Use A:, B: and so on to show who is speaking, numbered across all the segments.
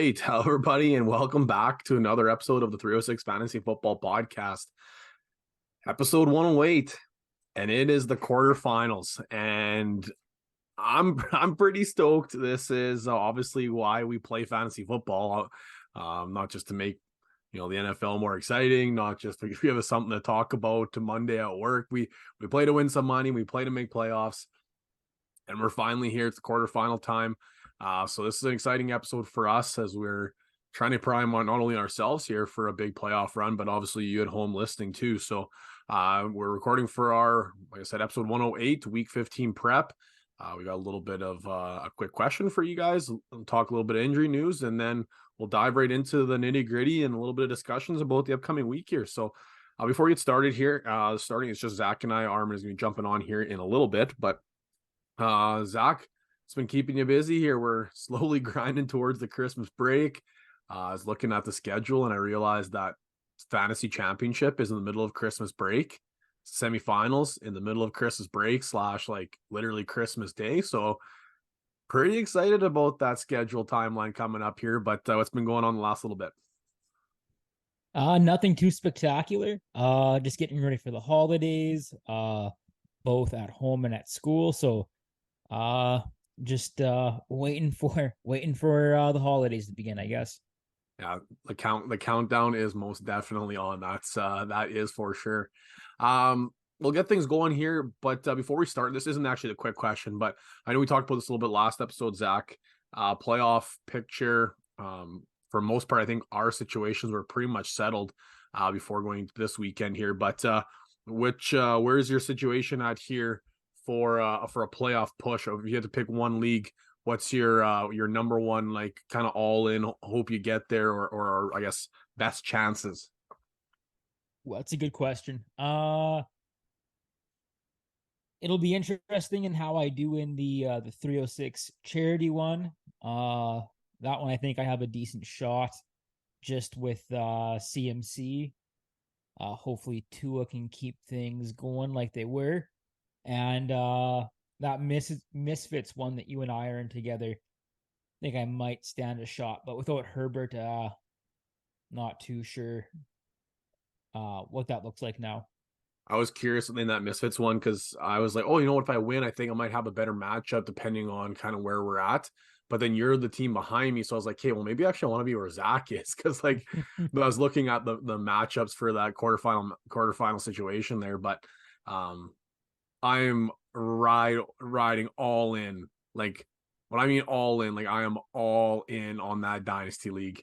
A: right, hello everybody, and welcome back to another episode of the 306 Fantasy Football Podcast, episode 108, and it is the quarterfinals. And I'm pretty stoked. This is obviously why we play fantasy football, not just to make the NFL more exciting, not just to give us something to talk about to Monday at work. We play to win some money, we play to make playoffs, and we're finally here. It's the quarterfinal time. So this is an exciting episode for us as we're trying to prime on not only ourselves here for a big playoff run, but obviously you at home listening too. So we're recording for our, like I said, episode 108, week 15 prep. We got a little bit of a quick question for you guys. We'll talk a little bit of injury news, and then we'll dive right into the nitty gritty and a little bit of discussions about the upcoming week here. So before we get started here, it's just Zach and I. Armin is going to be jumping on here in a little bit, but Zach, it's been keeping you busy here. We're slowly grinding towards the Christmas break. I was looking at the schedule and I realized that fantasy championship is in the middle of Christmas break, semifinals in the middle of Christmas break / like literally Christmas Day. So pretty excited about that schedule timeline coming up here. But what's been going on the last little bit?
B: Nothing too spectacular. Just getting ready for the holidays, both at home and at school. So, just waiting for the holidays to begin, I guess.
A: Yeah, the countdown is most definitely on. That is for sure. We'll get things going here, but before we start, this isn't actually the quick question, but I know we talked about this a little bit last episode, Zach. Playoff picture. For most part, I think our situations were pretty much settled before going to this weekend here. But where's your situation at here for a playoff push? If you had to pick one league, what's your number one, like, kind of all in, hope you get there, or I guess best chances?
B: Well, that's a good question. It'll be interesting in how I do in the 306 charity one. That one I think I have a decent shot just with CMC. Hopefully Tua can keep things going like they were. And that Misfits one that you and I are in together, I think I might stand a shot. But without Herbert, not too sure what that looks like now.
A: I was curious in that Misfits one because I was like, oh, you know what? If I win, I think I might have a better matchup depending on kind of where we're at. But then you're the team behind me, so I was like, hey, well, maybe actually I want to be where Zach is because, like, but I was looking at the matchups for that quarterfinal situation there. But I'm riding all in. Like, when I mean all in, like, I am all in on that dynasty league.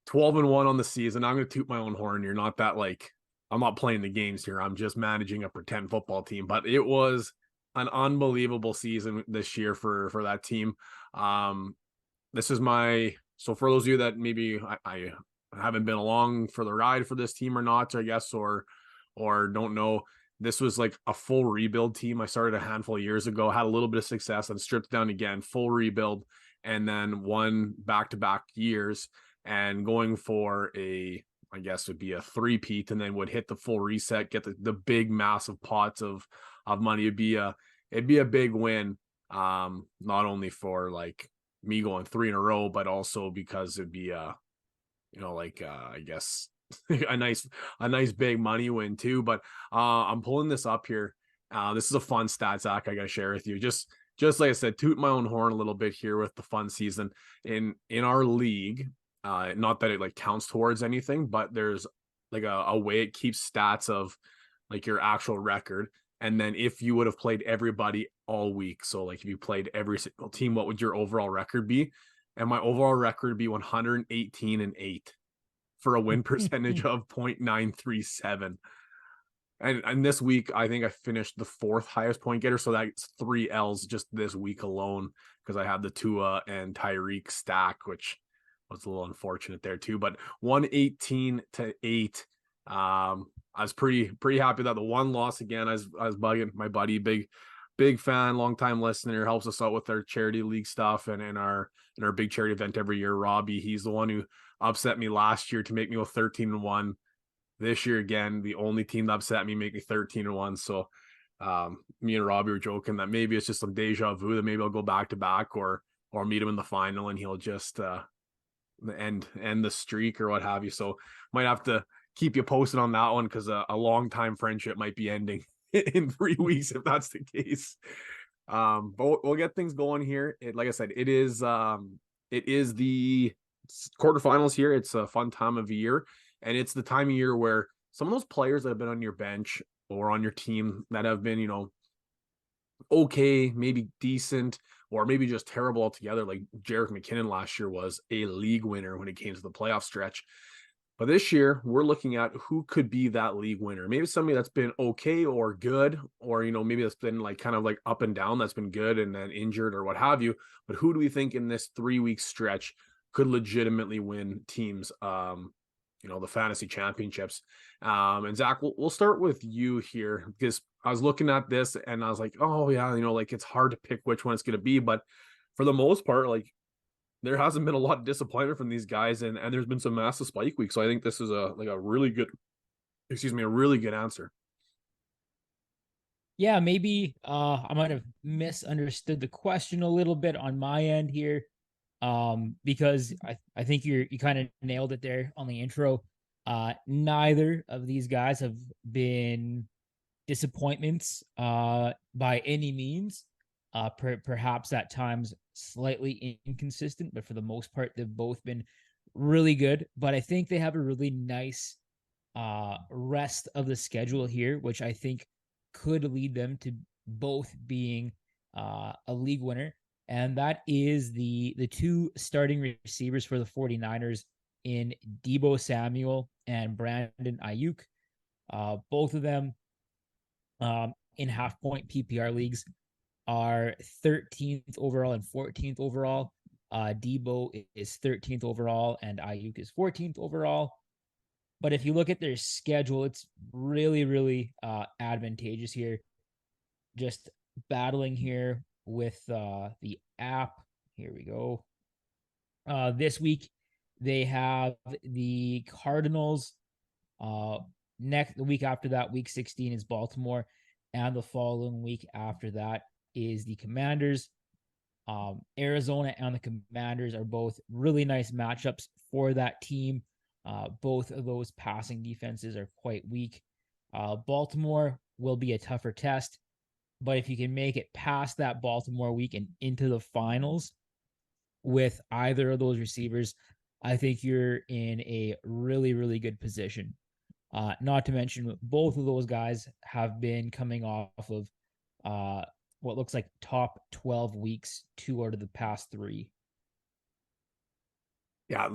A: 12-1 on the season. I'm going to toot my own horn here. Not that, like, I'm not playing the games here. I'm just managing a pretend football team, but it was an unbelievable season this year for that team. This is so for those of you that maybe I haven't been along for the ride for this team or not, I guess, or don't know, this was like a full rebuild team. I started a handful of years ago, had a little bit of success, and stripped down again, full rebuild, and then won back-to-back years, and going for I guess would be a three-peat, and then would hit the full reset, get the big massive pots of money. It'd be a big win, not only for like me going three in a row, but also because it'd be I guess a nice big money win too. But I'm pulling this up here. This is a fun stat, Zach, I gotta share with you. Just like I said, toot my own horn a little bit here with the fun season in our league. Not that it like counts towards anything, but there's like a way it keeps stats of like your actual record. And then if you would have played everybody all week, so like if you played every single team, what would your overall record be? And my overall record would be 118-8 for a win percentage of 0.937. And this week, I think I finished the fourth highest point getter. So that's 3 L's just this week alone because I had the Tua and Tyreek stack, which was a little unfortunate there too. But 118-8. I was pretty happy that the one loss again. I was bugging my buddy, big fan, long time listener, helps us out with our charity league stuff and in our big charity event every year. Robbie, he's the one who upset me last year to make me go 13-1. This year again, the only team that upset me, make me 13-1. So me and Robbie were joking that maybe it's just some deja vu, that maybe I'll go back to back or meet him in the final and he'll just and the streak or what have you. So might have to keep you posted on that one because a long time friendship might be ending in 3 weeks if that's the case. But we'll get things going here. Like I said, it is the quarterfinals here. It's a fun time of year, and it's the time of year where some of those players that have been on your bench or on your team that have been, okay, maybe decent, or maybe just terrible altogether. Like Jarek McKinnon last year was a league winner when it came to the playoff stretch. But this year, we're looking at who could be that league winner. Maybe somebody that's been okay or good, or maybe that's been like kind of like up and down, that's been good and then injured or what have you. But who do we think in this 3 week stretch could legitimately win teams? The fantasy championships. And Zach, we'll start with you here because I was looking at this and I was like, oh yeah, like it's hard to pick which one it's going to be, but for the most part, like there hasn't been a lot of disappointment from these guys, and there's been some massive spike weeks. So I think this is a really good, a really good answer.
B: Yeah, maybe I might have misunderstood the question a little bit on my end here. Because I think you kind of nailed it there on the intro. Neither of these guys have been disappointments by any means. Perhaps at times slightly inconsistent, but for the most part, they've both been really good. But I think they have a really nice rest of the schedule here, which I think could lead them to both being a league winner. And that is the two starting receivers for the 49ers in Debo Samuel and Brandon Ayuk. Both of them in half point PPR leagues are 13th overall and 14th overall. Debo is 13th overall and Ayuk is 14th overall. But if you look at their schedule, it's really, really advantageous here. Just battling here with the app. Here we go. This week, they have the Cardinals. The week after that, week 16 is Baltimore. And the following week after that is the Commanders. Arizona and the Commanders are both really nice matchups for that team. Both of those passing defenses are quite weak. Baltimore will be a tougher test, but if you can make it past that Baltimore week and into the finals with either of those receivers, I think you're in a really, really good position. Not to mention, both of those guys have been coming off of what looks like top 12 weeks, 2 out of the past 3.
A: Yeah,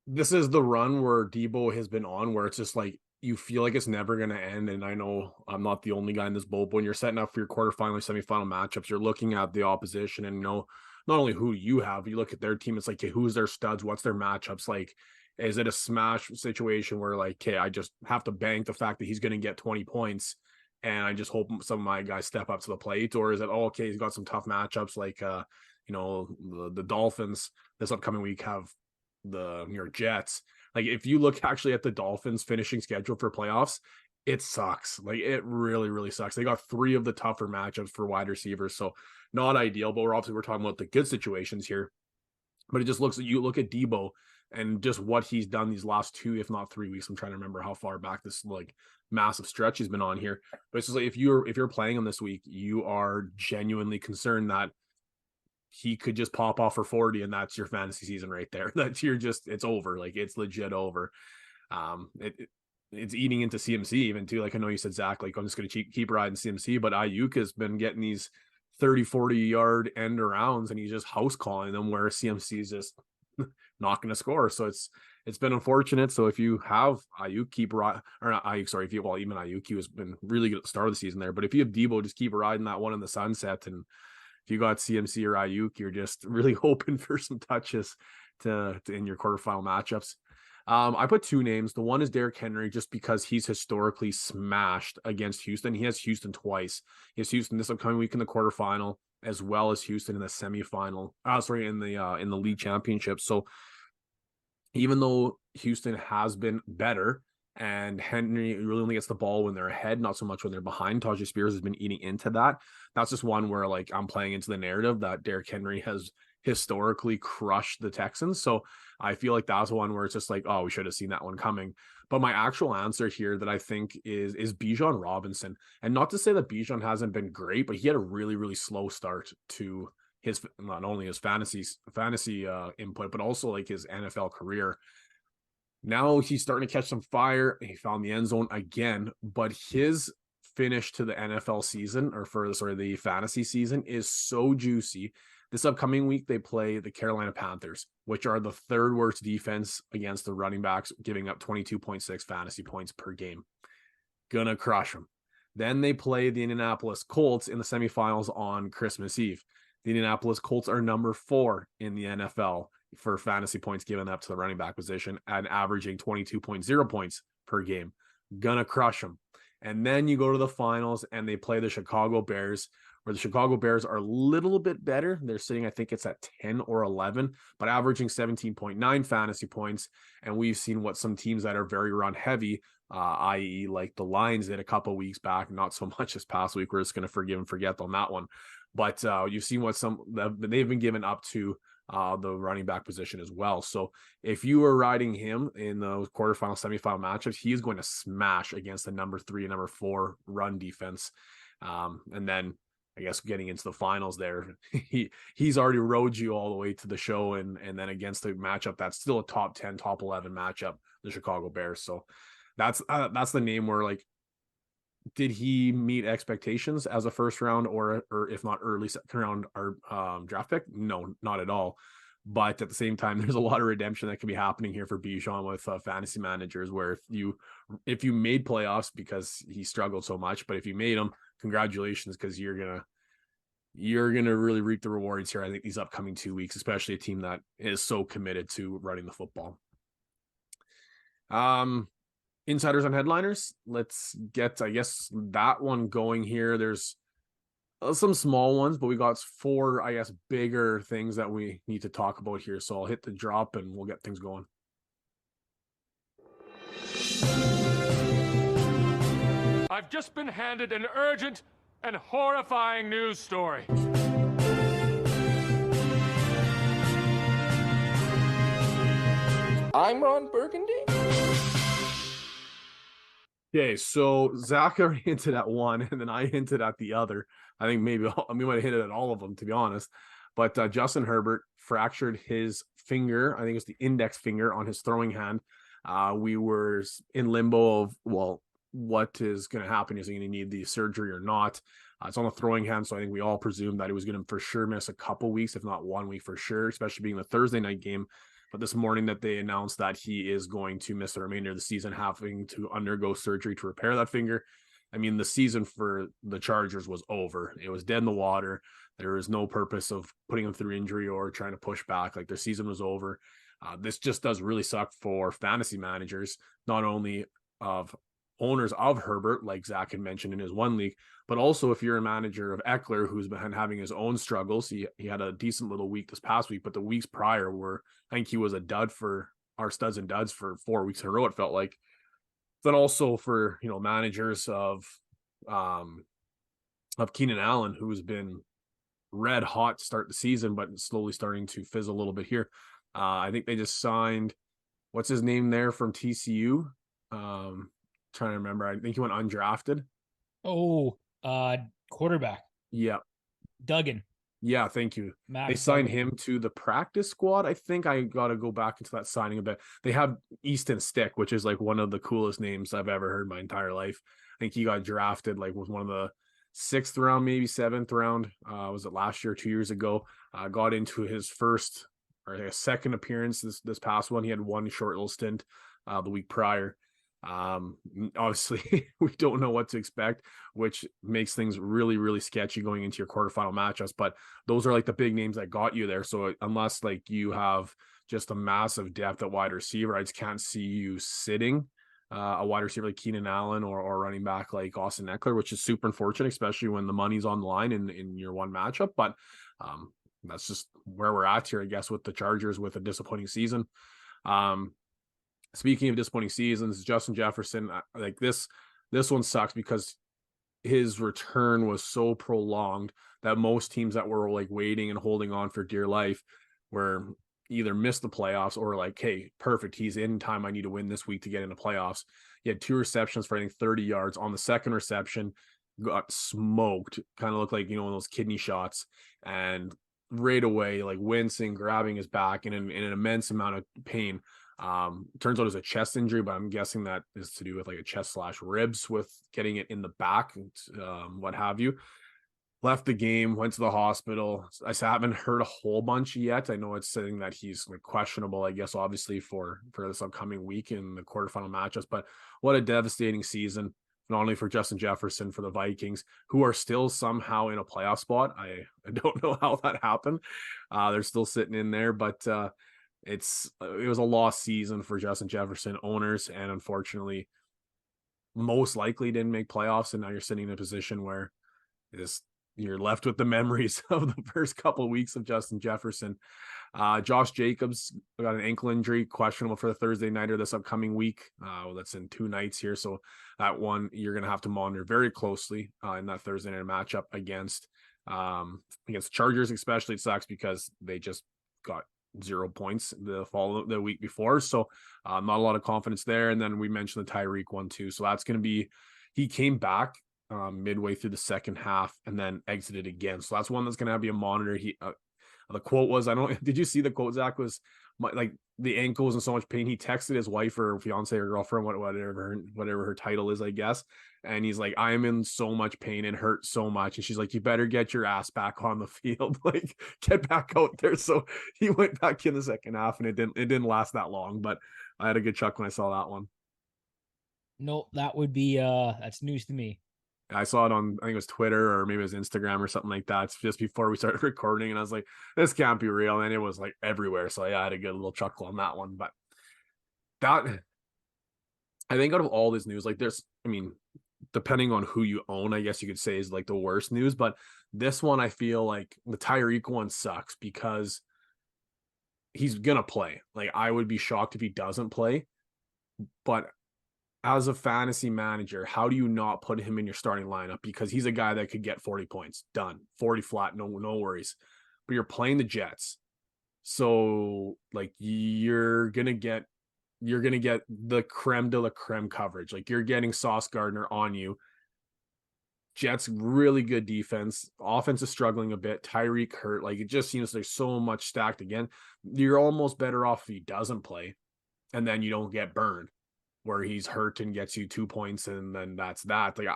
A: this is the run where Debo has been on, where it's just like you feel like it's never going to end. And I know I'm not the only guy in this boat, but when you're setting up for your quarterfinal, semifinal matchups, you're looking at the opposition and not only who you have, you look at their team. It's like, okay, who's their studs? What's their matchups like? Is it a smash situation where like, okay, I just have to bank the fact that he's going to get 20 points and I just hope some of my guys step up to the plate? Or is it, oh, okay, he's got some tough matchups like, the Dolphins this upcoming week have the New York Jets. Like if you look actually at the Dolphins finishing schedule for playoffs, it sucks. Like it really, really sucks. They got 3 of the tougher matchups for wide receivers. So not ideal, but we're talking about the good situations here. But it just looks, you look at Debo and just what he's done these last 2, if not 3 weeks. I'm trying to remember how far back this like massive stretch he's been on here. But it's just like if you're playing him this week, you are genuinely concerned that he could just pop off for 40 and that's your fantasy season right there. That's it's over. Like it's legit over. It's eating into CMC even too. Like I know you said, Zach, like I'm just going to keep riding CMC, but Ayuk has been getting these 30-40 yard end arounds and he's just house calling them where CMC is just not going to score. So it's been unfortunate. So if you have Ayuk, even Ayuk, has been really good at the start of the season there. But if you have Debo, just keep riding that one in the sunset. And if you got CMC or Ayuk, you're just really hoping for some touches to in your quarterfinal matchups. I put 2 names. The one is Derrick Henry, just because he's historically smashed against Houston. He has Houston twice. He has Houston this upcoming week in the quarterfinal, as well as Houston in the semifinal. In the league championship. So even though Houston has been better and Henry really only gets the ball when they're ahead, not so much when they're behind. Tajay Spears has been eating into that. That's just one where like I'm playing into the narrative that Derrick Henry has historically crushed the Texans. So I feel like that's one where it's just like, oh, we should have seen that one coming. But my actual answer here that I think is Bijan Robinson. And not to say that Bijan hasn't been great, but he had a really, really slow start to his not only his fantasy input, but also like his NFL career. Now he's starting to catch some fire. He found the end zone again, but his finish to the NFL season or for sorry, the fantasy season is so juicy. This upcoming week, they play the Carolina Panthers, which are the third worst defense against the running backs, giving up 22.6 fantasy points per game. Gonna crush them. Then they play the Indianapolis Colts in the semifinals on Christmas Eve. The Indianapolis Colts are number 4 in the NFL for fantasy points given up to the running back position and averaging 22.0 points per game. Gonna crush them. And then you go to the finals and they play the Chicago Bears, where the Chicago Bears are a little bit better. They're sitting, I think it's at 10 or 11, but averaging 17.9 fantasy points. And we've seen what some teams that are very run heavy, i.e., like the Lions did a couple weeks back, not so much this past week. We're just going to forgive and forget on that one. But you've seen what some they've been given up to the running back position as well. So if you are riding him in those quarterfinal, semifinal matchups, he is going to smash against the number 3 and number 4 run defense. And then I guess getting into the finals there, he's already rode you all the way to the show, and then against the matchup that's still a top 10, top 11 matchup, the Chicago Bears. So that's the name where like, did he meet expectations as a first round or if not early second round or draft pick? No, not at all. But at the same time, there's a lot of redemption that can be happening here for Bijan with fantasy managers, where if you made playoffs because he struggled so much, but if you made them, congratulations, because you're gonna really reap the rewards here. I think these upcoming 2 weeks, especially a team that is so committed to running the football. Insiders on headliners. Let's get, I guess, that one going here. There's some small ones, but we got 4, I guess, bigger things that we need to talk about here. So I'll hit the drop and we'll get things going.
C: I've just been handed an urgent and horrifying news story.
D: I'm Ron Burgundy?
A: Okay, so Zach already hinted at one, and then I hinted at the other. I think maybe we might have hinted at all of them, to be honest. But Justin Herbert fractured his finger. I think it's the index finger on his throwing hand. We were in limbo of, well, what is going to happen? Is he going to need the surgery or not? It's on the throwing hand, so I think we all presumed that he was going to for sure miss a couple weeks, if not 1 week for sure, especially being the Thursday night game. But this morning that they announced that he is going to miss the remainder of the season, having to undergo surgery to repair that finger. I mean, the season for the Chargers was over. It was dead in the water. There was no purpose of putting him through injury or trying to push back. Like, their season was over. This just does really suck for fantasy managers, not only of owners of Herbert, like Zach had mentioned in his one league, but also if you're a manager of Eckler, who's been having his own struggles. He had a decent little week this past week, but the weeks prior were, I think he was a dud for our studs and duds for 4 weeks in a row, it felt like. Then also for, managers of Keenan Allen, who's been red hot to start the season, but slowly starting to fizzle a little bit here. I think they just signed, what's his name there from TCU? Trying to remember. I think he went undrafted.
B: Oh, quarterback.
A: Yeah.
B: Duggan.
A: Yeah, thank you.
B: Max
A: They signed
B: Duggan.
A: him to the practice squad. I think I got to go back into that signing a bit. They have Easton Stick, which is like one of the coolest names I've ever heard my entire life. I think he got drafted like with one of the 6th round, maybe 7th round. Was it last year, 2 years ago? Got into his first or a second appearance this past one. He had one short little stint the week prior. Obviously we don't know what to expect, which makes things really, really sketchy going into your quarterfinal matchups, but those are like the big names that got you there. So unless like you have just a massive depth at wide receiver, I just can't see you sitting a wide receiver like Keenan Allen or running back like Austin Eckler, which is super unfortunate, especially when the money's on the line in your one matchup. But that's just where we're at here, I guess, with the Chargers with a disappointing season. speaking of disappointing seasons, Justin Jefferson, like this one sucks because his return was so prolonged that most teams that were like waiting and holding on for dear life were either missed the playoffs or like, hey, perfect, he's in time. I need to win this week to get into playoffs. He had 2 receptions for I think 30 yards. On the second reception, got smoked, kind of looked like, one of those kidney shots. And right away, like wincing, grabbing his back in an immense amount of pain. Turns out it's a chest injury, but I'm guessing that is to do with like a chest / ribs with getting it in the back, what have you. Left the game, went to the hospital. I haven't heard a whole bunch yet. I know it's saying that he's like questionable, I guess, obviously for this upcoming week in the quarterfinal matchups. But what a devastating season, not only for Justin Jefferson, for the Vikings, who are still somehow in a playoff spot. I don't know how that happened. They're still sitting in there, but it was a lost season for Justin Jefferson owners, and unfortunately, most likely didn't make playoffs. And now you're sitting in a position where you're left with the memories of the first couple of weeks of Justin Jefferson. Josh Jacobs got an ankle injury, questionable for the Thursday nighter this upcoming week. That's in 2 nights here, so that one you're going to have to monitor very closely in that Thursday night matchup against Chargers. Especially, it sucks because they just got 0 points the week before, so not a lot of confidence there. And then we mentioned the Tyreek one too, so that's going to be, he came back midway through the second half and then exited again, so that's one that's going to be a monitor. The quote was, did you see the quote, Zach? Was like the ankle was in so much pain, he texted his wife or fiance or girlfriend, whatever her title is, I guess, and he's like, I am in so much pain and hurt so much, and she's like, you better get your ass back on the field, like get back out there. So he went back in the second half, and it didn't last that long, but I had a good chuckle when I saw that one.
B: No, that would be that's news to me.
A: I saw it on, I think it was Twitter or maybe it was Instagram or something like that. It's just before we started recording, and I was like, this can't be real. And it was like everywhere. So yeah, I had a good little chuckle on that one. But that, I think out of all this news, like depending on who you own, I guess you could say is like the worst news. But this one, I feel like the Tyreek one sucks because he's going to play. Like, I would be shocked if he doesn't play. But as a fantasy manager, how do you not put him in your starting lineup? Because he's a guy that could get 40 points, done, 40 flat, no worries. But you're playing the Jets, so like you're gonna get the creme de la creme coverage. Like, you're getting Sauce Gardner on you. Jets really good defense. Offense is struggling a bit. Tyreek hurt. Like, it just seems there's so much stacked again. You're almost better off if he doesn't play, and then you don't get burned where he's hurt and gets you 2 points, and then that's that. Like,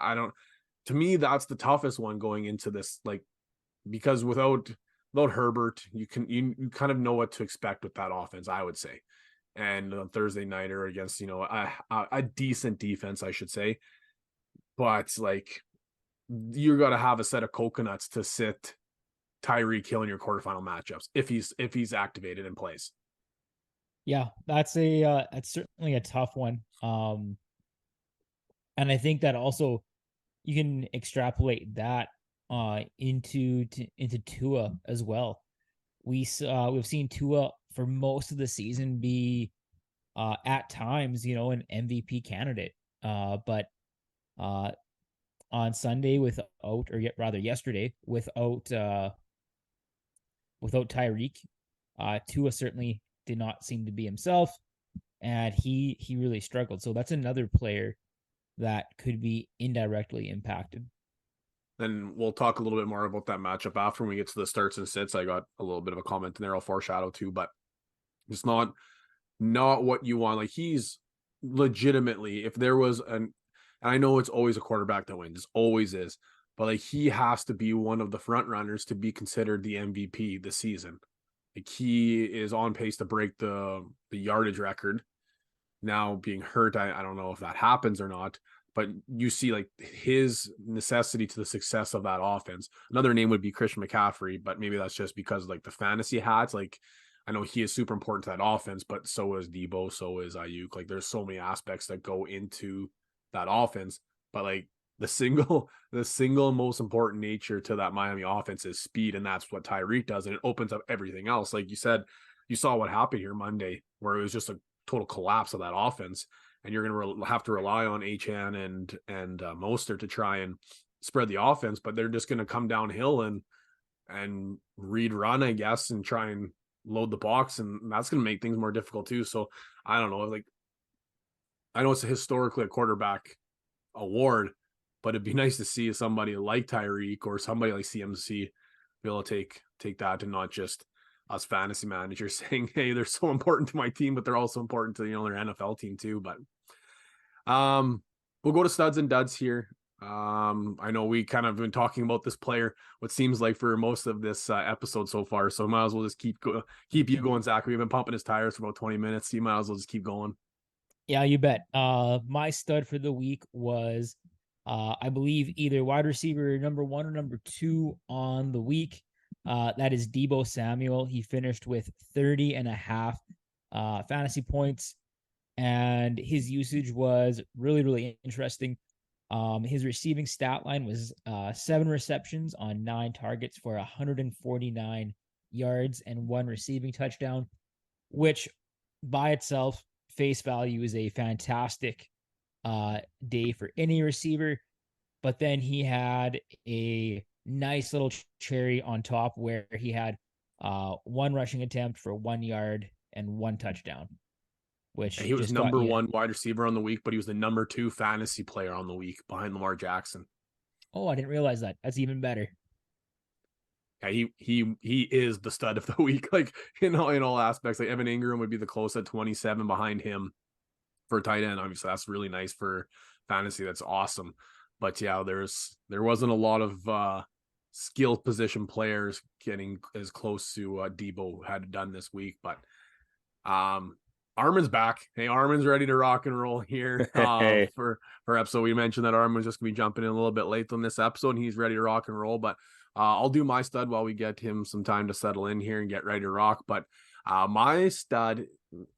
A: to me, that's the toughest one going into this, like, because without Herbert, you kind of know what to expect with that offense, I would say. And on Thursday nighter against, a decent defense, I should say. But like, you're going to have a set of coconuts to sit Tyreek Hill in your quarterfinal matchups if he's activated in place.
B: Yeah, that's certainly a tough one. And I think that also you can extrapolate that into Tua as well. We've seen Tua for most of the season be at times, an MVP candidate. But on Sunday yesterday without Tyreek, Tua certainly did not seem to be himself, and he really struggled. So that's another player that could be indirectly impacted.
A: Then we'll talk a little bit more about that matchup after we get to the starts and sits. I got a little bit of a comment in there I'll foreshadow too, but it's not what you want. Like, he's legitimately, if there was and I know it's always a quarterback that wins, always is, but like, he has to be one of the front runners to be considered the MVP this season. Like, he is on pace to break the yardage record. Now, being hurt, I don't know if that happens or not, but you see like his necessity to the success of that offense. Another name would be Christian McCaffrey, but maybe that's just because like the fantasy hats. Like, I know he is super important to that offense, but so is Debo, so is Ayuk. Like, there's so many aspects that go into that offense, but like the single most important nature to that Miami offense is speed, and that's what Tyreek does, and it opens up everything else. Like you said, you saw what happened here Monday, where it was just total collapse of that offense, and you're going to have to rely on Achan and Mostert to try and spread the offense, but they're just going to come downhill and read run, I guess, and try and load the box, and that's going to make things more difficult too. So I don't know, like, I know it's historically a quarterback award, but it'd be nice to see somebody like Tyreek or somebody like CMC be able to take that, and not just us fantasy managers saying, hey, they're so important to my team, but they're also important to, their NFL team too. But we'll go to studs and duds here. I know we kind of been talking about this player, what seems like for most of this episode so far. So might as well just keep you going, Zach. We've been pumping his tires for about 20 minutes. You might as well just keep going.
B: Yeah, you bet. My stud for the week was, I believe, either wide receiver number 1 or number 2 on the week. That is Deebo Samuel. He finished with 30.5 fantasy points, and his usage was really, really interesting. His receiving stat line was 7 receptions on 9 targets for 149 yards and 1 receiving touchdown, which by itself, face value, is a fantastic day for any receiver. But then he had a nice little cherry on top where he had 1 rushing attempt for 1 yard and 1 touchdown, which
A: And he was
B: just got
A: number
B: you.
A: 1 wide receiver on the week, but he was the number 2 fantasy player on the week behind Lamar Jackson.
B: Oh, I didn't realize that. That's even better.
A: Yeah, he is the stud of the week. Like, in all aspects. Like, Evan Ingram would be the close at 27 behind him for tight end. Obviously, that's really nice for fantasy. That's awesome. But yeah, there wasn't a lot of skill position players getting as close to Deebo had done this week. But Armin's back. Hey, Armin's ready to rock and roll here for episode. We mentioned that Armin's just gonna be jumping in a little bit late on this episode, and he's ready to rock and roll. But I'll do my stud while we get him some time to settle in here and get ready to rock. But my stud,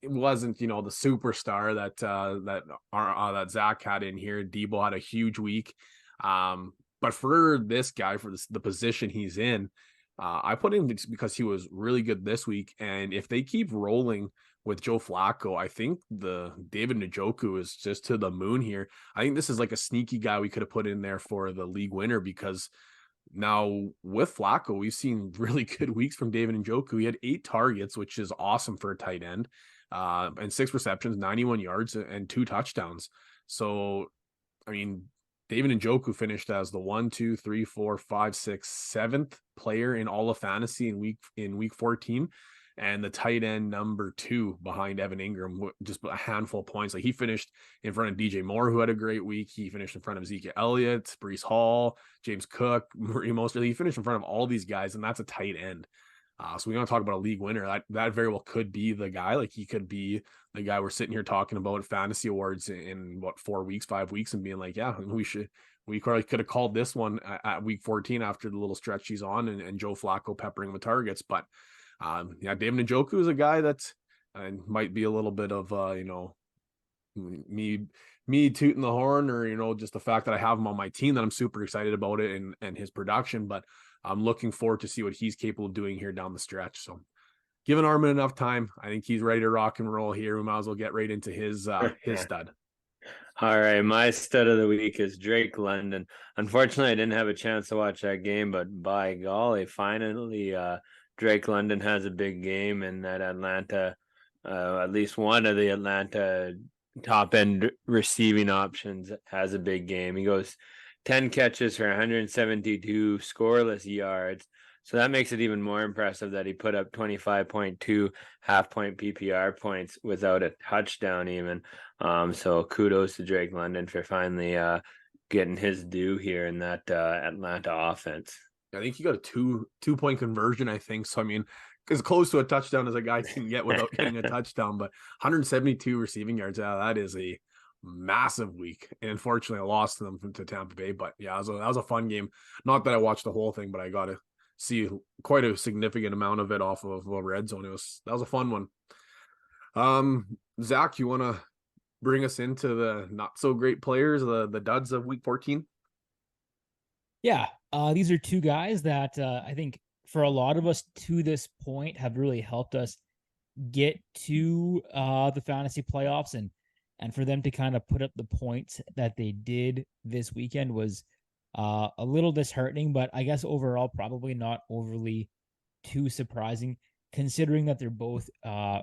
A: it wasn't, the superstar that Zach had in here. Deebo had a huge week. But for this guy, for the position he's in, I put him because he was really good this week. And if they keep rolling with Joe Flacco, I think the David Njoku is just to the moon here. I think this is like a sneaky guy we could have put in there for the league winner, because now with Flacco, we've seen really good weeks from David Njoku. He had 8 targets, which is awesome for a tight end, and 6 receptions, 91 yards, and 2 touchdowns. So, I mean, David Njoku finished as the 1, 2, 3, 4, 5, 6, 7th player in all of fantasy in week 14. And the tight end number 2 behind Evan Ingram, just a handful of points. Like, he finished in front of DJ Moore, who had a great week. He finished in front of Ezekiel Elliott, Breece Hall, James Cook, Murray Mostert. He finished in front of all these guys, and that's a tight end. So we want to talk about a league winner. That very well could be the guy. Like, he could be the guy we're sitting here talking about fantasy awards in what, 4 weeks, 5 weeks, and being like, yeah, we could have called this one at week 14 after the little stretch he's on, and Joe Flacco peppering him with targets. But yeah, David Njoku is a guy that might be a little bit of me tooting the horn, or just the fact that I have him on my team, that I'm super excited about it and his production. But I'm looking forward to see what he's capable of doing here down the stretch. So, giving Armin enough time, I think he's ready to rock and roll here. We might as well get right into his stud.
D: All right, my stud of the week is Drake London. Unfortunately, I didn't have a chance to watch that game, but by golly, finally, Drake London has a big game, and that Atlanta, at least one of the Atlanta top end receiving options has a big game. He goes 10 catches for 172 scoreless yards. So that makes it even more impressive that he put up 25.2 half-point PPR points without a touchdown even. So kudos to Drake London for finally getting his due here in that Atlanta offense.
A: I think he got a two-point conversion, I think. So, I mean, as close to a touchdown as a guy can get without getting a touchdown. But 172 receiving yards, yeah, that is a massive week. And unfortunately, I lost to them to Tampa Bay. But yeah, that was a fun game. Not that I watched the whole thing, but I got to see quite a significant amount of it off of Red Zone. That was a fun one. Zach, you want to bring us into the not so great players, the duds of week 14?
B: Yeah, these are 2 guys that I think for a lot of us to this point have really helped us get to the fantasy playoffs, and for them to kind of put up the points that they did this weekend was a little disheartening, but I guess overall probably not overly too surprising considering that they're both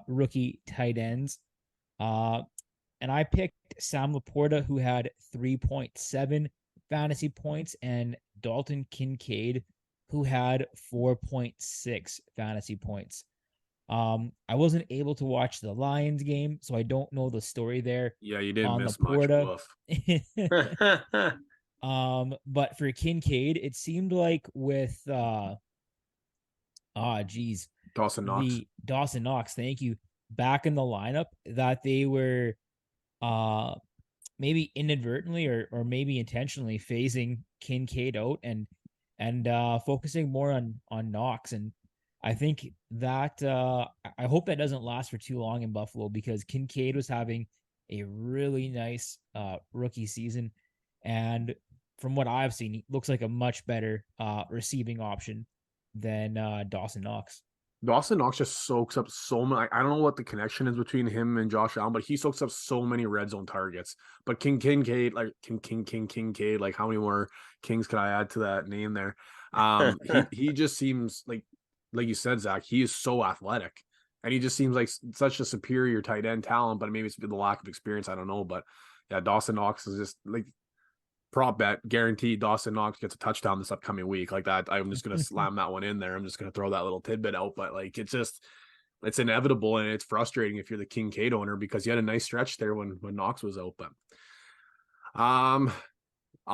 B: rookie tight ends. Uh, and I picked Sam Laporta, who had 3.7 fantasy points, and Dalton Kincaid, who had 4.6 fantasy points. I wasn't able to watch the Lions game, so I don't know the story there
A: Yeah, you didn't
B: on
A: miss much.
B: Laporta.
A: Woof.
B: But for Kincaid, it seemed like with geez,
A: Dawson Knox.
B: the Dawson Knox, thank you, back in the lineup, that they were uh maybe inadvertently or maybe intentionally phasing Kincaid out and focusing more on Knox. And I think that I hope that doesn't last for too long in Buffalo, because Kincaid was having a really nice rookie season, and from what I've seen, he looks like a much better receiving option than Dawson Knox.
A: Dawson Knox just soaks up so many. I don't know what the connection is between him and Josh Allen, but he soaks up so many red zone targets. But Kincaid, like Kincaid, like how many more Kings could I add to that name there? He just seems like you said, Zach. He is so athletic, and he just seems like such a superior tight end talent. But maybe it's the lack of experience. I don't know, but yeah, Dawson Knox is just like prop bet guaranteed Dawson Knox gets a touchdown this upcoming week. Like that, I'm just gonna slam that one in there. I'm just gonna throw that little tidbit out. But like it's inevitable, and it's frustrating if you're the Kincaid owner, because you had a nice stretch there when Knox was out. But I'm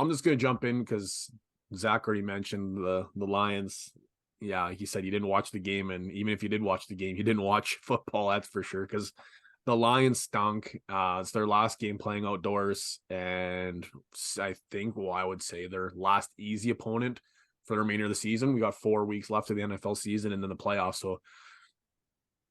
A: just gonna jump in because Zach already mentioned the Lions. Yeah, he said he didn't watch the game, and even if you did watch the game, you didn't watch football, that's for sure, because the Lions stunk. It's their last game playing outdoors, and I think, well, I would say their last easy opponent for the remainder of the season. We got 4 weeks left of the NFL season and then the playoffs. So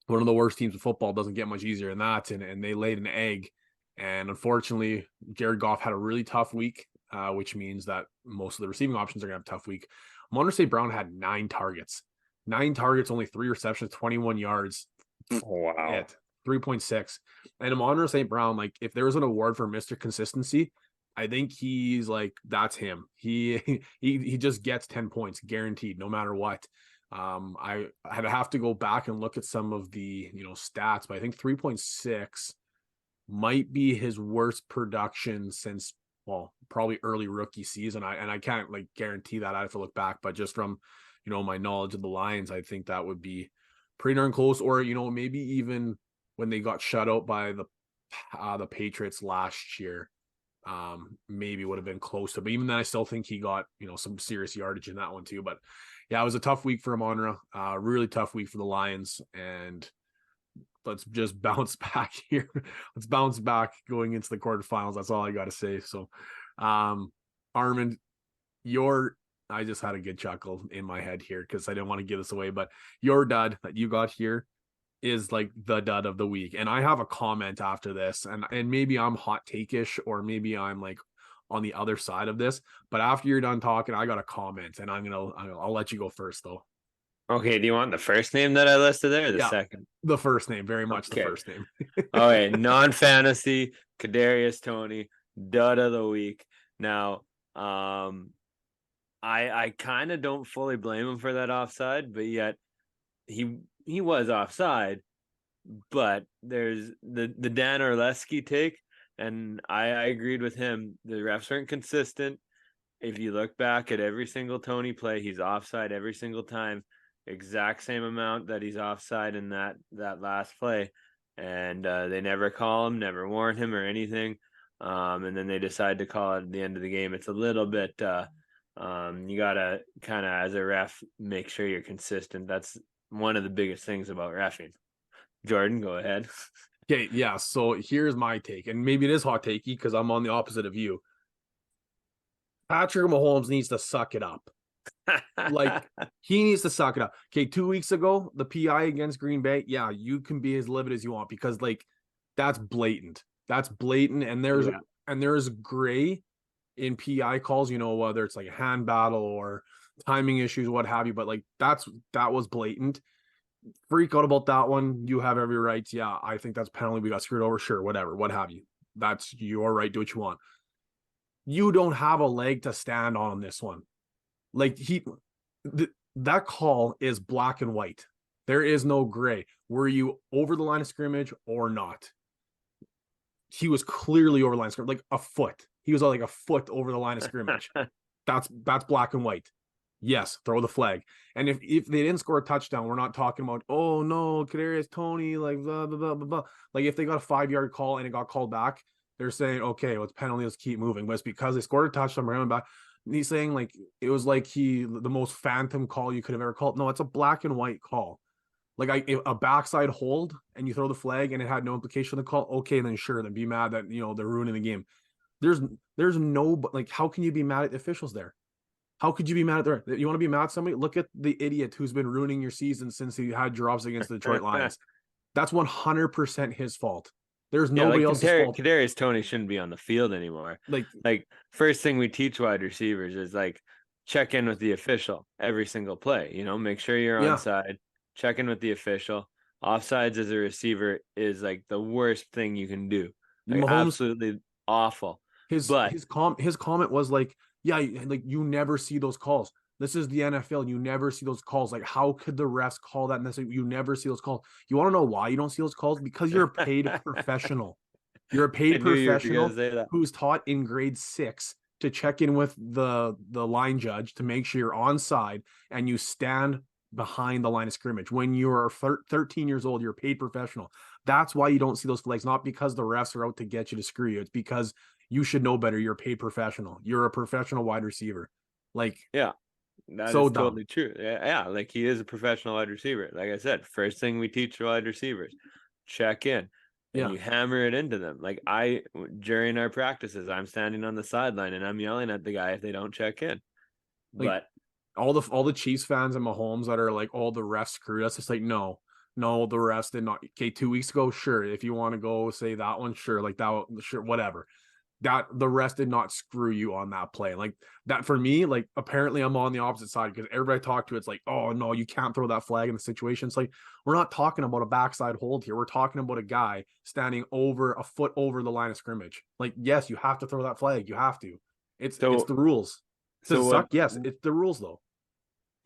A: one of the worst teams of football doesn't get much easier than that, and they laid an egg. And unfortunately, Jared Goff had a really tough week, which means that most of the receiving options are going to have a tough week. Amon St. Brown had 9 targets, only 3 receptions, 21 yards.
D: Wow.
A: 3.6. And Amon St. Brown, like if there was an award for Mr. Consistency, I think he's like, that's him. He just gets 10 points guaranteed no matter what. I'd have to go back and look at some of the stats, but I think 3.6 might be his worst production since, well, probably early rookie season. I can't like guarantee that. I have to look back, but just from my knowledge of the Lions, I think that would be pretty darn close. Or maybe even when they got shut out by the Patriots last year, maybe would have been close to. But even then, I still think he got some serious yardage in that one too. But yeah, it was a tough week for Amonra. Really tough week for the Lions, and let's just bounce back here. Let's bounce back going into the quarterfinals. That's all I got to say. So, Armand, I just had a good chuckle in my head here because I didn't want to give this away, but your dud that you got here is like the dud of the week. And I have a comment after this, and maybe I'm hot take-ish, or maybe I'm like on the other side of this, but after you're done talking, I got a comment, and I'll let you go first though.
D: Okay, do you want the first name that I listed there or the
A: Yeah,
D: second?
A: The first name, very much
D: Okay.
A: the first name.
D: All right, non-fantasy, Kadarius Toney, dud of the week. Now, I kind of don't fully blame him for that offside, but yet he was offside. But there's the Dan Orlesky take, and I agreed with him. The refs aren't consistent. If you look back at every single Toney play, he's offside every single time. Exact same amount that he's offside in that last play, and they never call him, never warn him or anything, and then they decide to call it at the end of the game. It's a little bit you gotta kind of, as a ref, make sure you're consistent. That's one of the biggest things about reffing. Jordan, go ahead.
A: Okay, yeah, so here's my take, and maybe it is hot takey because I'm on the opposite of you. Patrick Mahomes needs to suck it up. Like, he needs to suck it up. Okay, 2 weeks ago, the PI against Green Bay, yeah, you can be as livid as you want, because like that's blatant. That's blatant, and there's gray in PI calls, whether it's like a hand battle or timing issues, what have you. But like that was blatant. freak out about that one. You have every right. Yeah, I think that's penalty. We got screwed over. Sure, whatever, what have you. That's your right. Do what you want. You don't have a leg to stand on this one. Like that call is black and white. There is no gray. Were you over the line of scrimmage or not? He was clearly over the line of scrimmage, like a foot. He was like a foot over the line of scrimmage. That's black and white. Yes, throw the flag. And if they didn't score a touchdown, we're not talking about, oh no, Kadarius Toney, like blah blah blah blah blah. Like if they got a 5-yard call and it got called back, they're saying, okay, well, it's penalty, let's keep moving. But it's because they scored a touchdown, we're coming back. And he's saying like it was like the most phantom call you could have ever called. No, it's a black and white call. Like a backside hold and you throw the flag and it had no implication of the call. Okay, then sure, then be mad that they're ruining the game. There's no, like, how can you be mad at the officials there? How could you be mad at you want to be mad at somebody? Look at the idiot who's been ruining your season since he had drops against the Detroit Lions. That's 100% his fault. There's nobody else's fault.
D: Kadarius Toney shouldn't be on the field anymore. Like first thing we teach wide receivers is like check in with the official every single play. Make sure you're onside. Check in with the official. Offsides as a receiver is like the worst thing you can do. Like, Mahomes, absolutely awful.
A: His comment was like, yeah, like you never see those calls. This is the NFL. You never see those calls. Like, how could the refs call that? And you never see those calls. You want to know why you don't see those calls? Because you're a paid professional. You're a paid professional who's taught in grade 6 to check in with the line judge to make sure you're onside and you stand behind the line of scrimmage. When you're 13 years old, you're a paid professional. That's why you don't see those flags, not because the refs are out to get you to screw you. It's because you should know better. You're a paid professional. You're a professional wide receiver. Like,
D: yeah, that so is totally true. Yeah, like he is a professional wide receiver. Like I said, first thing we teach wide receivers, check in. And you hammer it into them. Like during our practices, I'm standing on the sideline and I'm yelling at the guy if they don't check in.
A: Like, but all the Chiefs fans and Mahomes that are like, oh, the refs screwed us. It's like, no, the refs did not. Okay, 2 weeks ago, sure. If you want to go say that one, sure. Like that, sure, whatever. That the rest did not screw you on that play. Like that for me, like apparently I'm on the opposite side because everybody I talk to, it's like, oh no, you can't throw that flag in the situation. It's like, we're not talking about a backside hold here. We're talking about a guy standing over a foot over the line of scrimmage. Like, yes, you have to throw that flag. You have to. It's the rules. Does it suck? Yes, it's the rules though.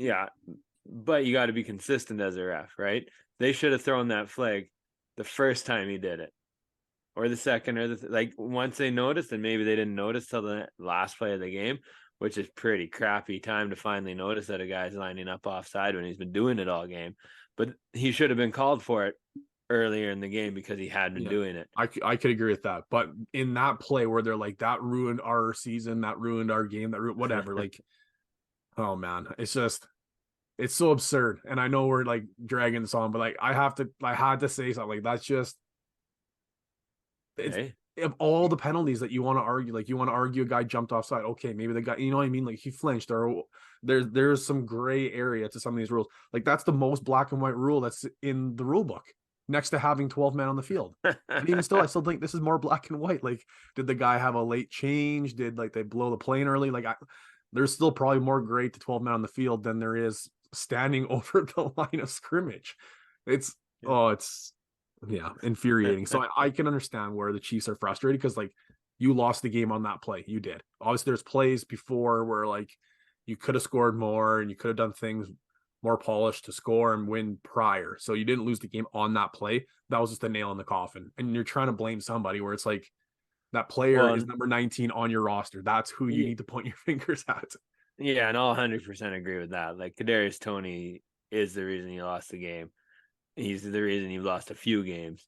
D: Yeah, but you got to be consistent as a ref, right? They should have thrown that flag the first time he did it. Or the second, or like once they noticed, and maybe they didn't notice till the last play of the game, which is pretty crappy time to finally notice that a guy's lining up offside when he's been doing it all game. But he should have been called for it earlier in the game because he had been doing it.
A: I could agree with that. But in that play where they're like, that ruined our season, that ruined our game, whatever, like, oh man, it's so absurd. And I know we're like dragging this on, but like I had to say something. Like that's just, of all the penalties that you want to argue, like you want to argue a guy jumped offside. Okay, maybe the guy, you know what I mean? Like he flinched, or there's some gray area to some of these rules. Like that's the most black and white rule that's in the rule book, next to having 12 men on the field. And even still, I still think this is more black and white. Like, did the guy have a late change? Did like they blow the plane early? Like there's still probably more gray to 12 men on the field than there is standing over the line of scrimmage. It's infuriating. So I can understand where the Chiefs are frustrated because like you lost the game on that play. You did. Obviously, there's plays before where like you could have scored more and you could have done things more polished to score and win prior. So you didn't lose the game on that play. That was just a nail in the coffin. And you're trying to blame somebody where it's like that player is number 19 on your roster. That's who you need to point your fingers at.
D: Yeah, and I'll 100% agree with that. Like Kadarius Toney is the reason you lost the game. He's the reason you've lost a few games.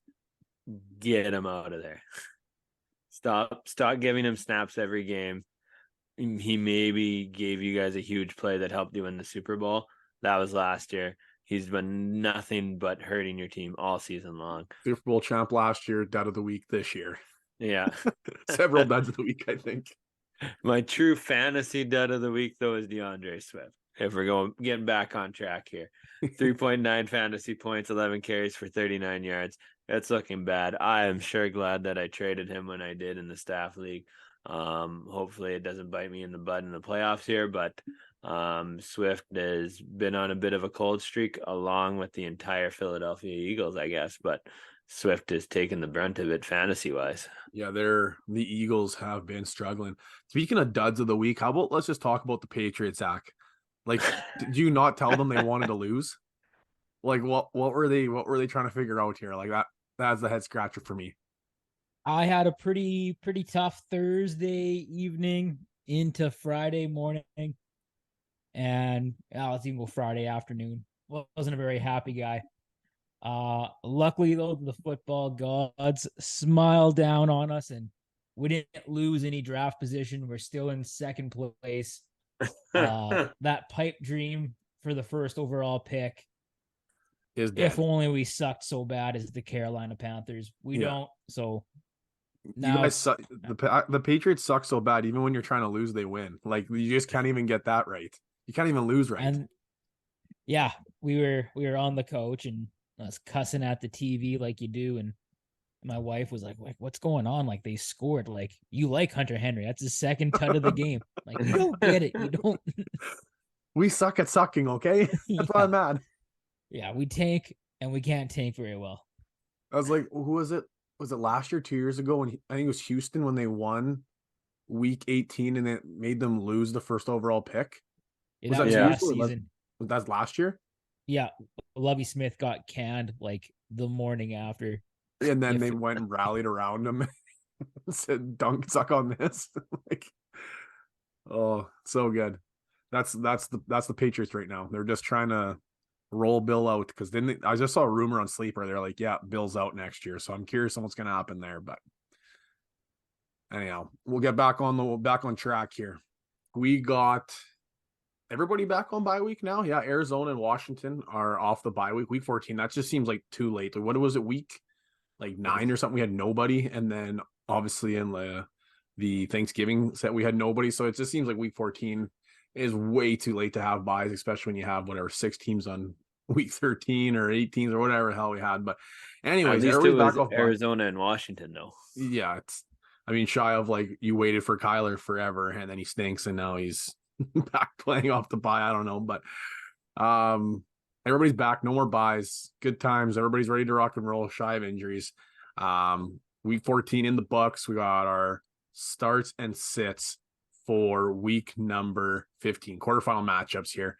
D: Get him out of there. Stop giving him snaps every game. He maybe gave you guys a huge play that helped you win the Super Bowl. That was last year. He's been nothing but hurting your team all season long.
A: Super Bowl champ last year, dud of the week this year.
D: Yeah.
A: Several duds of the week, I think.
D: My true fantasy dud of the week, though, is DeAndre Swift. If we're getting back on track here. 3.9 fantasy points, 11 carries for 39 yards. It's looking bad. I am sure glad that I traded him when I did in the staff league. Hopefully it doesn't bite me in the butt in the playoffs here, but Swift has been on a bit of a cold streak along with the entire Philadelphia Eagles, I guess, but Swift has taken the brunt of it fantasy wise.
A: Yeah, the Eagles have been struggling. Speaking of duds of the week, how about let's just talk about the Patriots, Zach? Like, did you not tell them they wanted to lose? Like, what were they trying to figure out here? Like that's the head scratcher for me.
B: I had a pretty tough Thursday evening into Friday morning, and let's even go Friday afternoon. Wasn't a very happy guy. Luckily though, the football gods smiled down on us, and we didn't lose any draft position. We're still in second place. That pipe dream for the first overall pick,
A: Is dead.
B: if only we sucked so bad as the Carolina Panthers. We don't. So
A: You
B: now
A: guys suck. The Patriots suck so bad. Even when you're trying to lose, they win. Like you just can't even get that right. You can't even lose right.
B: and yeah, we were on the couch and I was cussing at the TV like you do, and my wife was like, what's going on? Like they scored. Like you like Hunter Henry. That's his second tut of the game. Like you don't get it. You don't.
A: We suck at sucking, okay? That's why I'm mad.
B: Yeah, we tank and we can't tank very well.
A: I was like, who was it? Was it last year, 2 years ago? When I think it was Houston when they won week 18 and it made them lose the first overall pick.
B: Yeah,
A: Was
B: that
A: that
B: was
A: 2 years
B: last
A: ago?
B: season.
A: Was that last year?
B: Yeah, Lovie Smith got canned like the morning after.
A: And then they went and rallied around him and said, "Dunk, suck on this." Like, oh, so good. That's the Patriots right now. They're just trying to roll Bill out because then I just saw a rumor on Sleeper. They're like, "Yeah, Bill's out next year." So I'm curious on what's going to happen there. But anyhow, we'll get back on track here. We got everybody back on bye week now. Yeah, Arizona and Washington are off the bye week. Week 14. That just seems like too late. What was it? Week like 9 or something? We had nobody, and then obviously in the Thanksgiving set we had nobody. So it just seems like week 14 is way too late to have buys, especially when you have whatever 6 teams on week 13 or 18 or whatever the hell we had. But anyways,
D: at least it
A: everybody's
D: was
A: back off
D: Arizona and Washington though.
A: Yeah, it's I mean, shy of like you waited for Kyler forever and then he stinks and now he's back playing off the bye. I don't know, but everybody's back, no more buys, good times, everybody's ready to rock and roll, shy of injuries. Week 14 in the books. We got our starts and sits for week number 15, quarterfinal matchups here.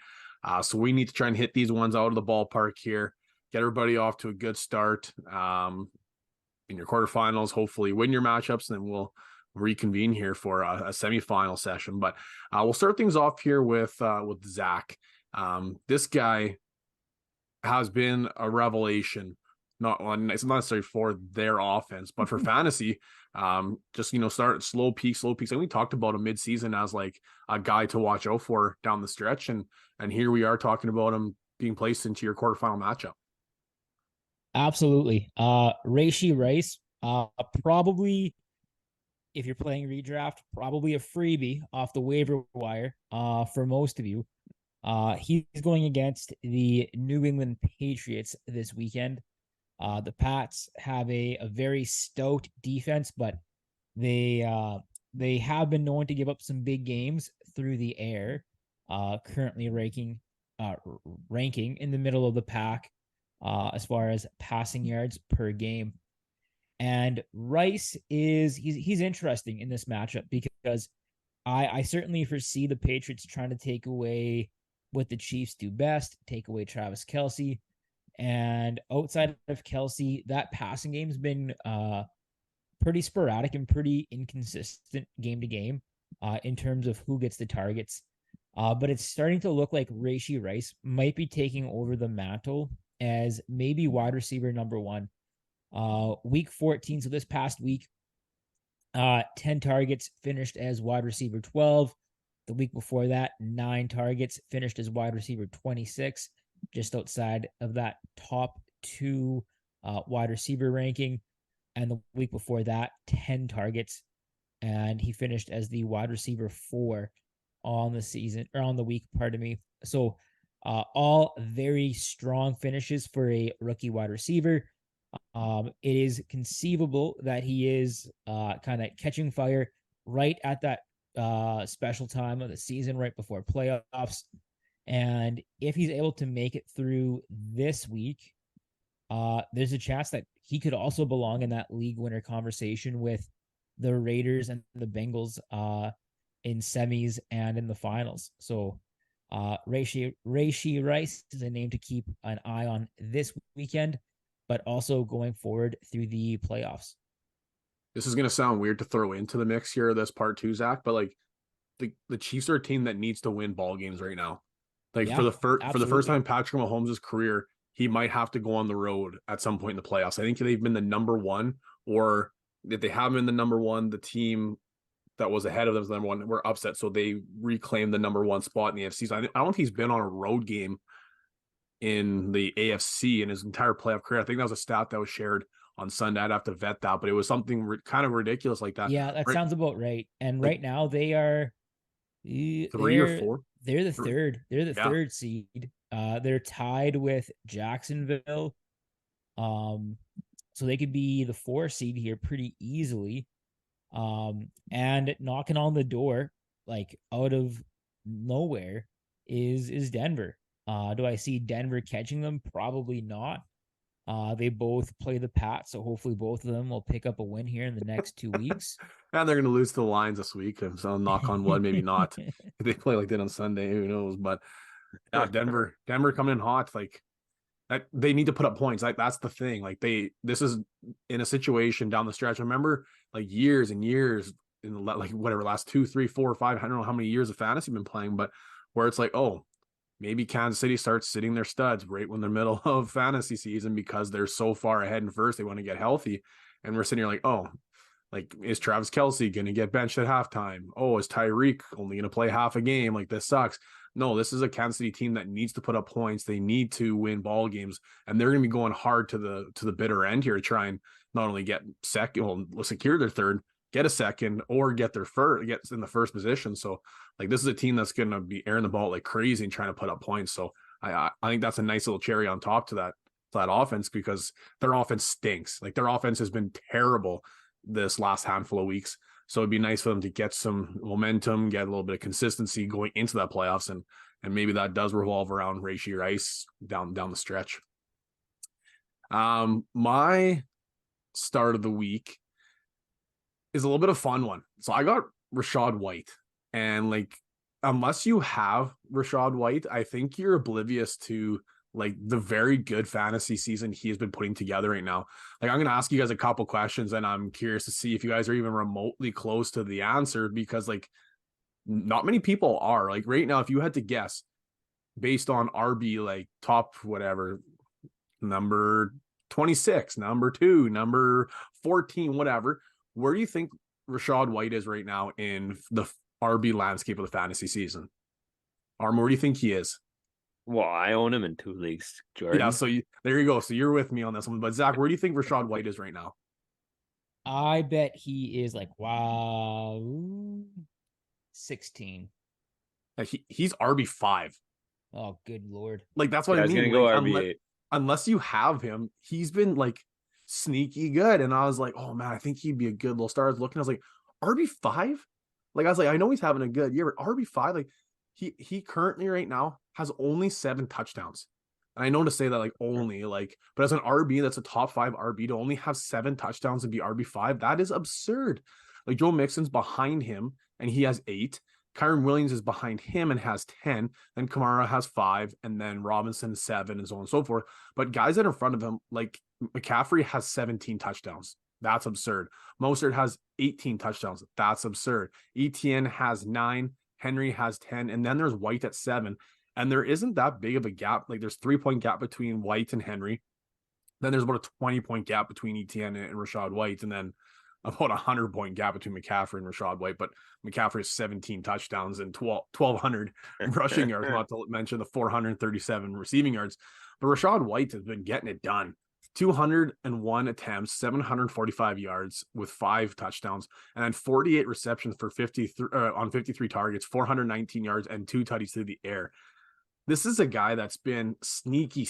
A: So we need to try and hit these ones out of the ballpark here, get everybody off to a good start. In your quarterfinals, hopefully win your matchups, and then we'll reconvene here for a semifinal session. But we'll start things off here with Zach. This guy has been a revelation. It's not necessarily for their offense, but for fantasy. Just start slow peaks. And we talked about him mid-season as like a guy to watch out for down the stretch, and here we are talking about him being placed into your quarterfinal matchup.
B: Absolutely. Raishi Rice, probably if you're playing redraft, probably a freebie off the waiver wire, for most of you. He's going against the New England Patriots this weekend. The Pats have a very stout defense, but they have been known to give up some big games through the air. Currently ranking in the middle of the pack as far as passing yards per game. And Rice he's interesting in this matchup because I certainly foresee the Patriots trying to take away what the Chiefs do best, take away Travis Kelce. And outside of Kelce, that passing game's been pretty sporadic and pretty inconsistent game to game in terms of who gets the targets. But it's starting to look like Raishi Rice might be taking over the mantle as maybe wide receiver number 1. Week 14, so this past week, 10 targets, finished as wide receiver 12. The week before that, 9 targets, finished as wide receiver 26, just outside of that top 2 wide receiver ranking. And the week before that, 10 targets, and he finished as the wide receiver 4 on the season, or on the week, pardon me. So all very strong finishes for a rookie wide receiver. It is conceivable that he is kind of catching fire right at that special time of the season right before playoffs. And if he's able to make it through this week, there's a chance that he could also belong in that league winner conversation with the Raiders and the Bengals in semis and in the finals. So Rashee Rice is a name to keep an eye on this weekend, but also going forward through the playoffs.
A: This is going to sound weird to throw into the mix here, this part two, Zach, but like the Chiefs are a team that needs to win ball games right now. Like
B: Yeah,
A: for the first
B: absolutely.
A: time in Patrick Mahomes' career, he might have to go on the road at some point in the playoffs. I think they've been the number one, or if they haven't been the number one, the team that was ahead of them was the number one were upset, so they reclaimed the number one spot in the AFC. So I don't think he's been on a road game in the AFC in his entire playoff career. I think that was a stat that was shared on Sunday. I'd have to vet that, but it was something kind of ridiculous like that.
B: Yeah, that
A: Right,
B: sounds about right. And
A: like
B: right now they are
A: 3 or 4.
B: they're the third. They're the
A: Yeah,
B: third seed. They're tied with Jacksonville. So they could be the 4 seed here pretty easily. And knocking on the door, like out of nowhere, is Denver. Do I see Denver catching them? Probably not. They both play the Pats, so hopefully both of them will pick up a win here in the next 2 weeks.
A: and they're going to lose to the Lions this week. So knock on wood, maybe not. If they play like that on Sunday, who knows? But yeah, Denver coming in hot. Like that, they need to put up points. Like that's the thing. Like this is in a situation down the stretch. Remember, like years and years in the, like whatever last 2, 3, 4, 5. I don't know how many years of fantasy been playing, but where it's like, oh, maybe Kansas City starts sitting their studs right when they're middle of fantasy season because they're so far ahead in first. They want to get healthy, and we're sitting here like, oh, like is Travis Kelce going to get benched at halftime? Oh, is Tyreek only going to play half a game? Like this sucks. No, this is a Kansas City team that needs to put up points. They need to win ball games, and they're going to be going hard to the bitter end here to try and not only get second, well, secure their third, get a second, or get their first, get in the first position. So, like, this is a team that's going to be airing the ball like crazy and trying to put up points. So, I think that's a nice little cherry on top to that offense because their offense stinks. Like their offense has been terrible this last handful of weeks. So it'd be nice for them to get some momentum, get a little bit of consistency going into that playoffs, and maybe that does revolve around Rashee Rice down the stretch. My start of the week is a little bit of a fun one. So I got Rachaad White, and like unless you have Rachaad White, I think you're oblivious to like the very good fantasy season he has been putting together right now. Like I'm going to ask you guys a couple questions and I'm curious to see if you guys are even remotely close to the answer because like not many people are. Like right now, if you had to guess based on RB, like top whatever, number 26, number 2, number 14, whatever, where do you think Rachaad White is right now in the RB landscape of the fantasy season? Arm, where do you think he is?
D: Well, I own him in 2 leagues, Jordan.
A: Yeah, so there you go. So you're with me on this one. But Zach, where do you think Rachaad White is right now?
B: I bet he is like, wow, 16.
A: He's RB5.
B: Oh, good Lord.
A: Like that's what
D: Yeah,
A: I
D: I was
A: mean.
D: gonna go
A: Like
D: RB8.
A: unless you have him, he's been like sneaky good. And I was like, oh man, I think he'd be a good little star. I was looking, I was like, RB5? Like I was like, I know he's having a good year, but RB5, like he currently right now has only 7 touchdowns. And I know to say that like only like, but as an RB, that's a top 5 RB to only have 7 touchdowns and be RB5, that is absurd. Like Joe Mixon's behind him and he has 8. Kyron Williams is behind him and has 10. Then Kamara has 5, and then Robinson 7, and so on and so forth. But guys that are in front of him, like McCaffrey has 17 touchdowns. That's absurd. Mostert has 18 touchdowns. That's absurd. Etienne has 9. Henry has 10. And then there's White at 7. And there isn't that big of a gap. Like there's 3-point gap between White and Henry. Then there's about a 20-point gap between Etienne and Rachaad White. And then about a 100-point gap between McCaffrey and Rachaad White. But McCaffrey has 17 touchdowns and 1,200 rushing yards, not to mention the 437 receiving yards. But Rachaad White has been getting it done. 201 attempts, 745 yards with 5 touchdowns, and then 48 receptions for 53 on 53 targets, 419 yards, and 2 tutties through the air. This is a guy that's been sneaky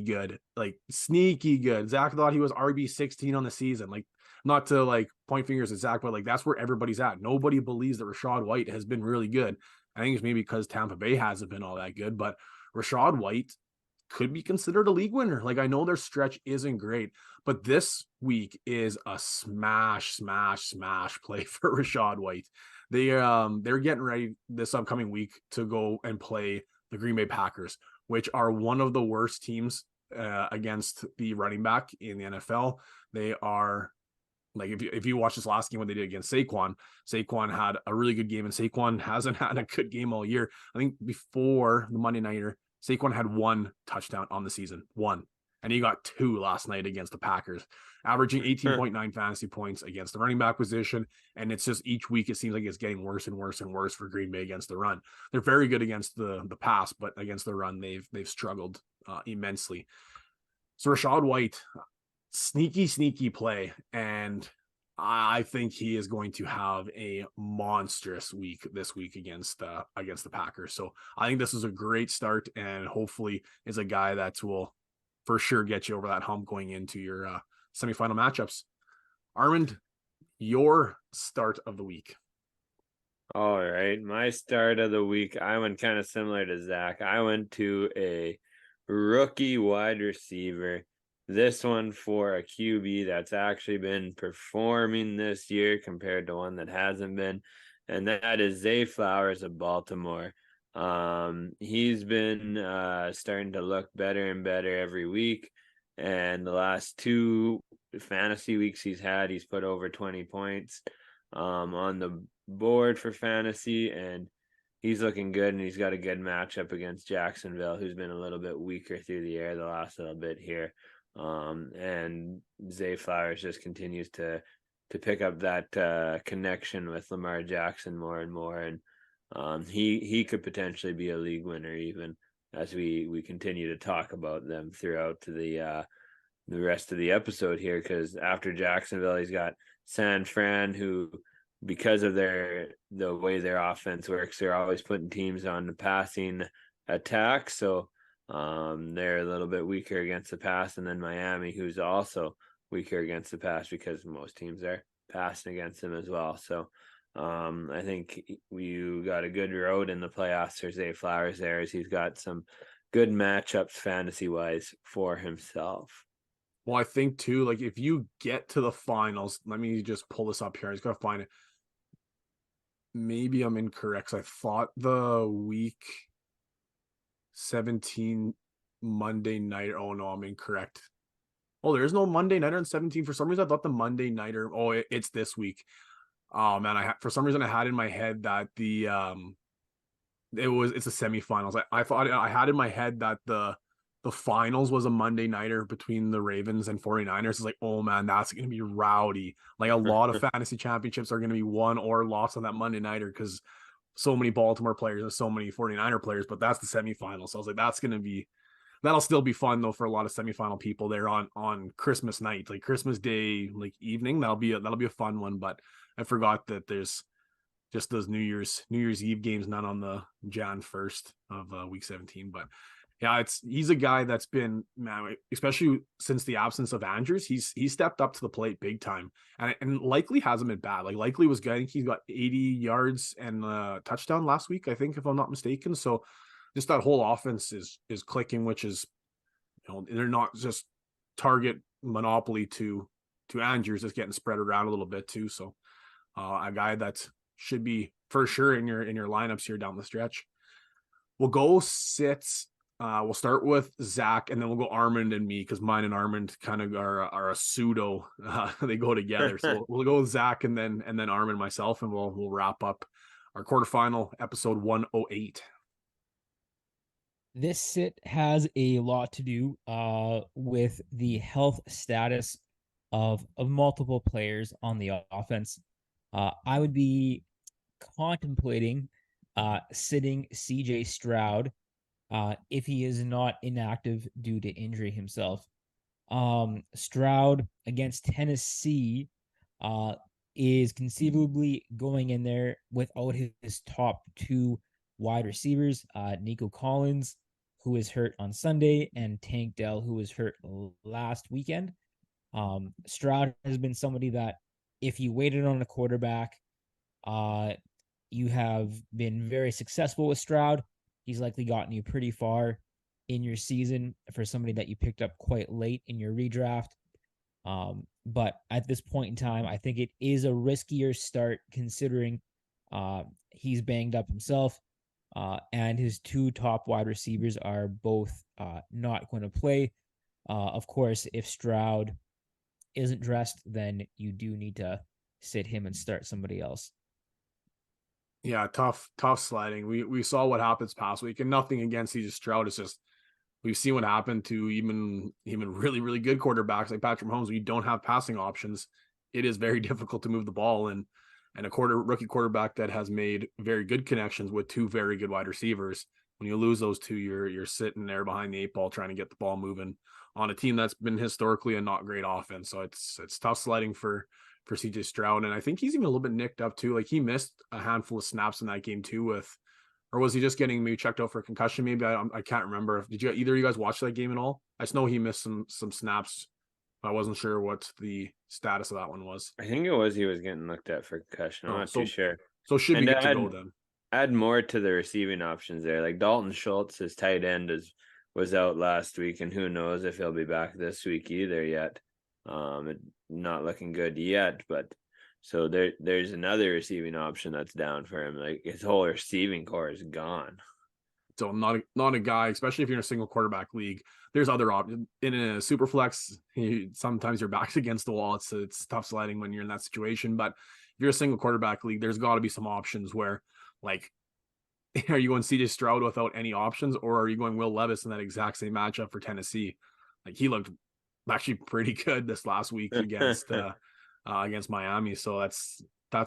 A: good, like sneaky good. Zach thought he was RB16 on the season. Like not to like point fingers at Zach, but like that's where everybody's at. Nobody believes that Rachaad White has been really good. I think it's maybe because Tampa Bay hasn't been all that good, but Rachaad White could be considered a league winner. Like I know their stretch isn't great, but this week is a smash play for Rachaad White. They're getting ready this upcoming week to go and play the Green Bay Packers, which are one of the worst teams against the running back in the NFL. They are like if you watch this last game what they did against Saquon had a really good game, and Saquon hasn't had a good game all year. I think before the Monday nighter, Saquon had 1 touchdown on the season, 1, and he got 2 last night against the Packers, averaging 18.9 fantasy points against the running back position. And it's just each week it seems like it's getting worse and worse and worse for Green Bay against the run. They're very good against the pass, but against the run they've struggled immensely. So Rachaad White, sneaky play, and I think he is going to have a monstrous week this week against the Packers. So I think this is a great start, and hopefully is a guy that will for sure get you over that hump going into your semifinal matchups. Armand, your start of the week.
D: All right, my start of the week, I went kind of similar to Zach. I went to a rookie wide receiver. This one for a QB that's actually been performing this year compared to one that hasn't been, and that is Zay Flowers of Baltimore. He's been starting to look better and better every week, and the last 2 fantasy weeks he's put over 20 points on the board for fantasy, and he's looking good, and he's got a good matchup against Jacksonville, who's been a little bit weaker through the air the last little bit here. And Zay Flowers just continues to pick up that connection with Lamar Jackson more and more, and he could potentially be a league winner even as we continue to talk about them throughout the rest of the episode here, because after Jacksonville he's got San Fran, who, because of the way their offense works, they're always putting teams on the passing attack, so they're a little bit weaker against the pass. And then Miami, who's also weaker against the pass because most teams are passing against them as well. So I think you got a good road in the playoffs for Zay Flowers there, as he's got some good matchups fantasy wise for himself.
A: Well, I think too, like if you get to the finals, let me just pull this up here. I just gotta find it. Maybe I'm incorrect. I thought the week 17 Monday night. Oh no, I'm incorrect. Oh, there is no Monday nighter on 17. For some reason, I thought the Monday nighter. Oh, it's this week. Oh man, for some reason I had in my head that it's a semifinals. I thought I had in my head that the finals was a Monday nighter between the Ravens and 49ers. It's like, oh man, that's gonna be rowdy. Like a lot of fantasy championships are gonna be won or lost on that Monday nighter because so many Baltimore players and so many 49er players, but that's the semifinal. So I was like, that'll still be fun though for a lot of semifinal people there on Christmas night, like Christmas Day, like evening. That'll be a fun one. But I forgot that there's just those New Year's Eve games, not on the Jan 1st of week 17. But yeah, he's a guy that's been, man, especially since the absence of Andrews, he's stepped up to the plate big time, and likely hasn't been bad. Like likely was good. I think he got 80 yards and a touchdown last week, I think, if I'm not mistaken. So just that whole offense is clicking, which is, they're not just target monopoly to Andrews, it's getting spread around a little bit too. So a guy that should be for sure in your lineups here down the stretch. We'll go sits. We'll start with Zach, and then we'll go Armand and me, because mine and Armand kind of are a pseudo. They go together. So we'll go with Zach and then Armand, myself, and we'll wrap up our quarterfinal episode 108.
B: This sit has a lot to do with the health status of multiple players on the offense. I would be contemplating sitting CJ Stroud if he is not inactive due to injury himself. Stroud against Tennessee is conceivably going in there without his top 2 wide receivers, Nico Collins, who was hurt on Sunday, and Tank Dell, who was hurt last weekend. Stroud has been somebody that if you waited on a quarterback, you have been very successful with Stroud. He's likely gotten you pretty far in your season for somebody that you picked up quite late in your redraft. But at this point in time, I think it is a riskier start considering he's banged up himself, and his two top wide receivers are both not going to play. Of course, if Stroud isn't dressed, then you do need to sit him and start somebody else.
A: Yeah, tough sliding. We saw what happens past week, and nothing against CJ Stroud. It's just we've seen what happened to even really good quarterbacks like Patrick Mahomes. When you don't have passing options, it is very difficult to move the ball. And a rookie quarterback that has made very good connections with two very good wide receivers. When you lose those two, you're sitting there behind the eight ball trying to get the ball moving on a team that's been historically a not great offense. So it's tough sledding for CJ Stroud. And I think he's even a little bit nicked up too. Like he missed a handful of snaps in that game too with, or was he just getting maybe checked out for a concussion? Maybe I can't remember. Did you either of you guys watch that game at all? I just know he missed some snaps. I wasn't sure what the status of that one was.
D: I think it was he was getting looked at for concussion. I'm not too sure.
A: So should be
D: And
A: good to go then.
D: Add more to the receiving options there. Like Dalton Schultz, his tight end, was out last week, and who knows if he'll be back this week either yet. Not looking good yet, but so there's another receiving option that's down for him. Like his whole receiving core is gone.
A: So not a guy, especially if you're in a single quarterback league. There's other options in a super flex. Sometimes your back's against the wall. It's tough sliding when you're in that situation. But if you're a single quarterback league, there's got to be some options where, like, are you going CJ Stroud without any options, or are you going Will Levis in that exact same matchup for Tennessee? Like he looked actually pretty good this last week against Miami. So that's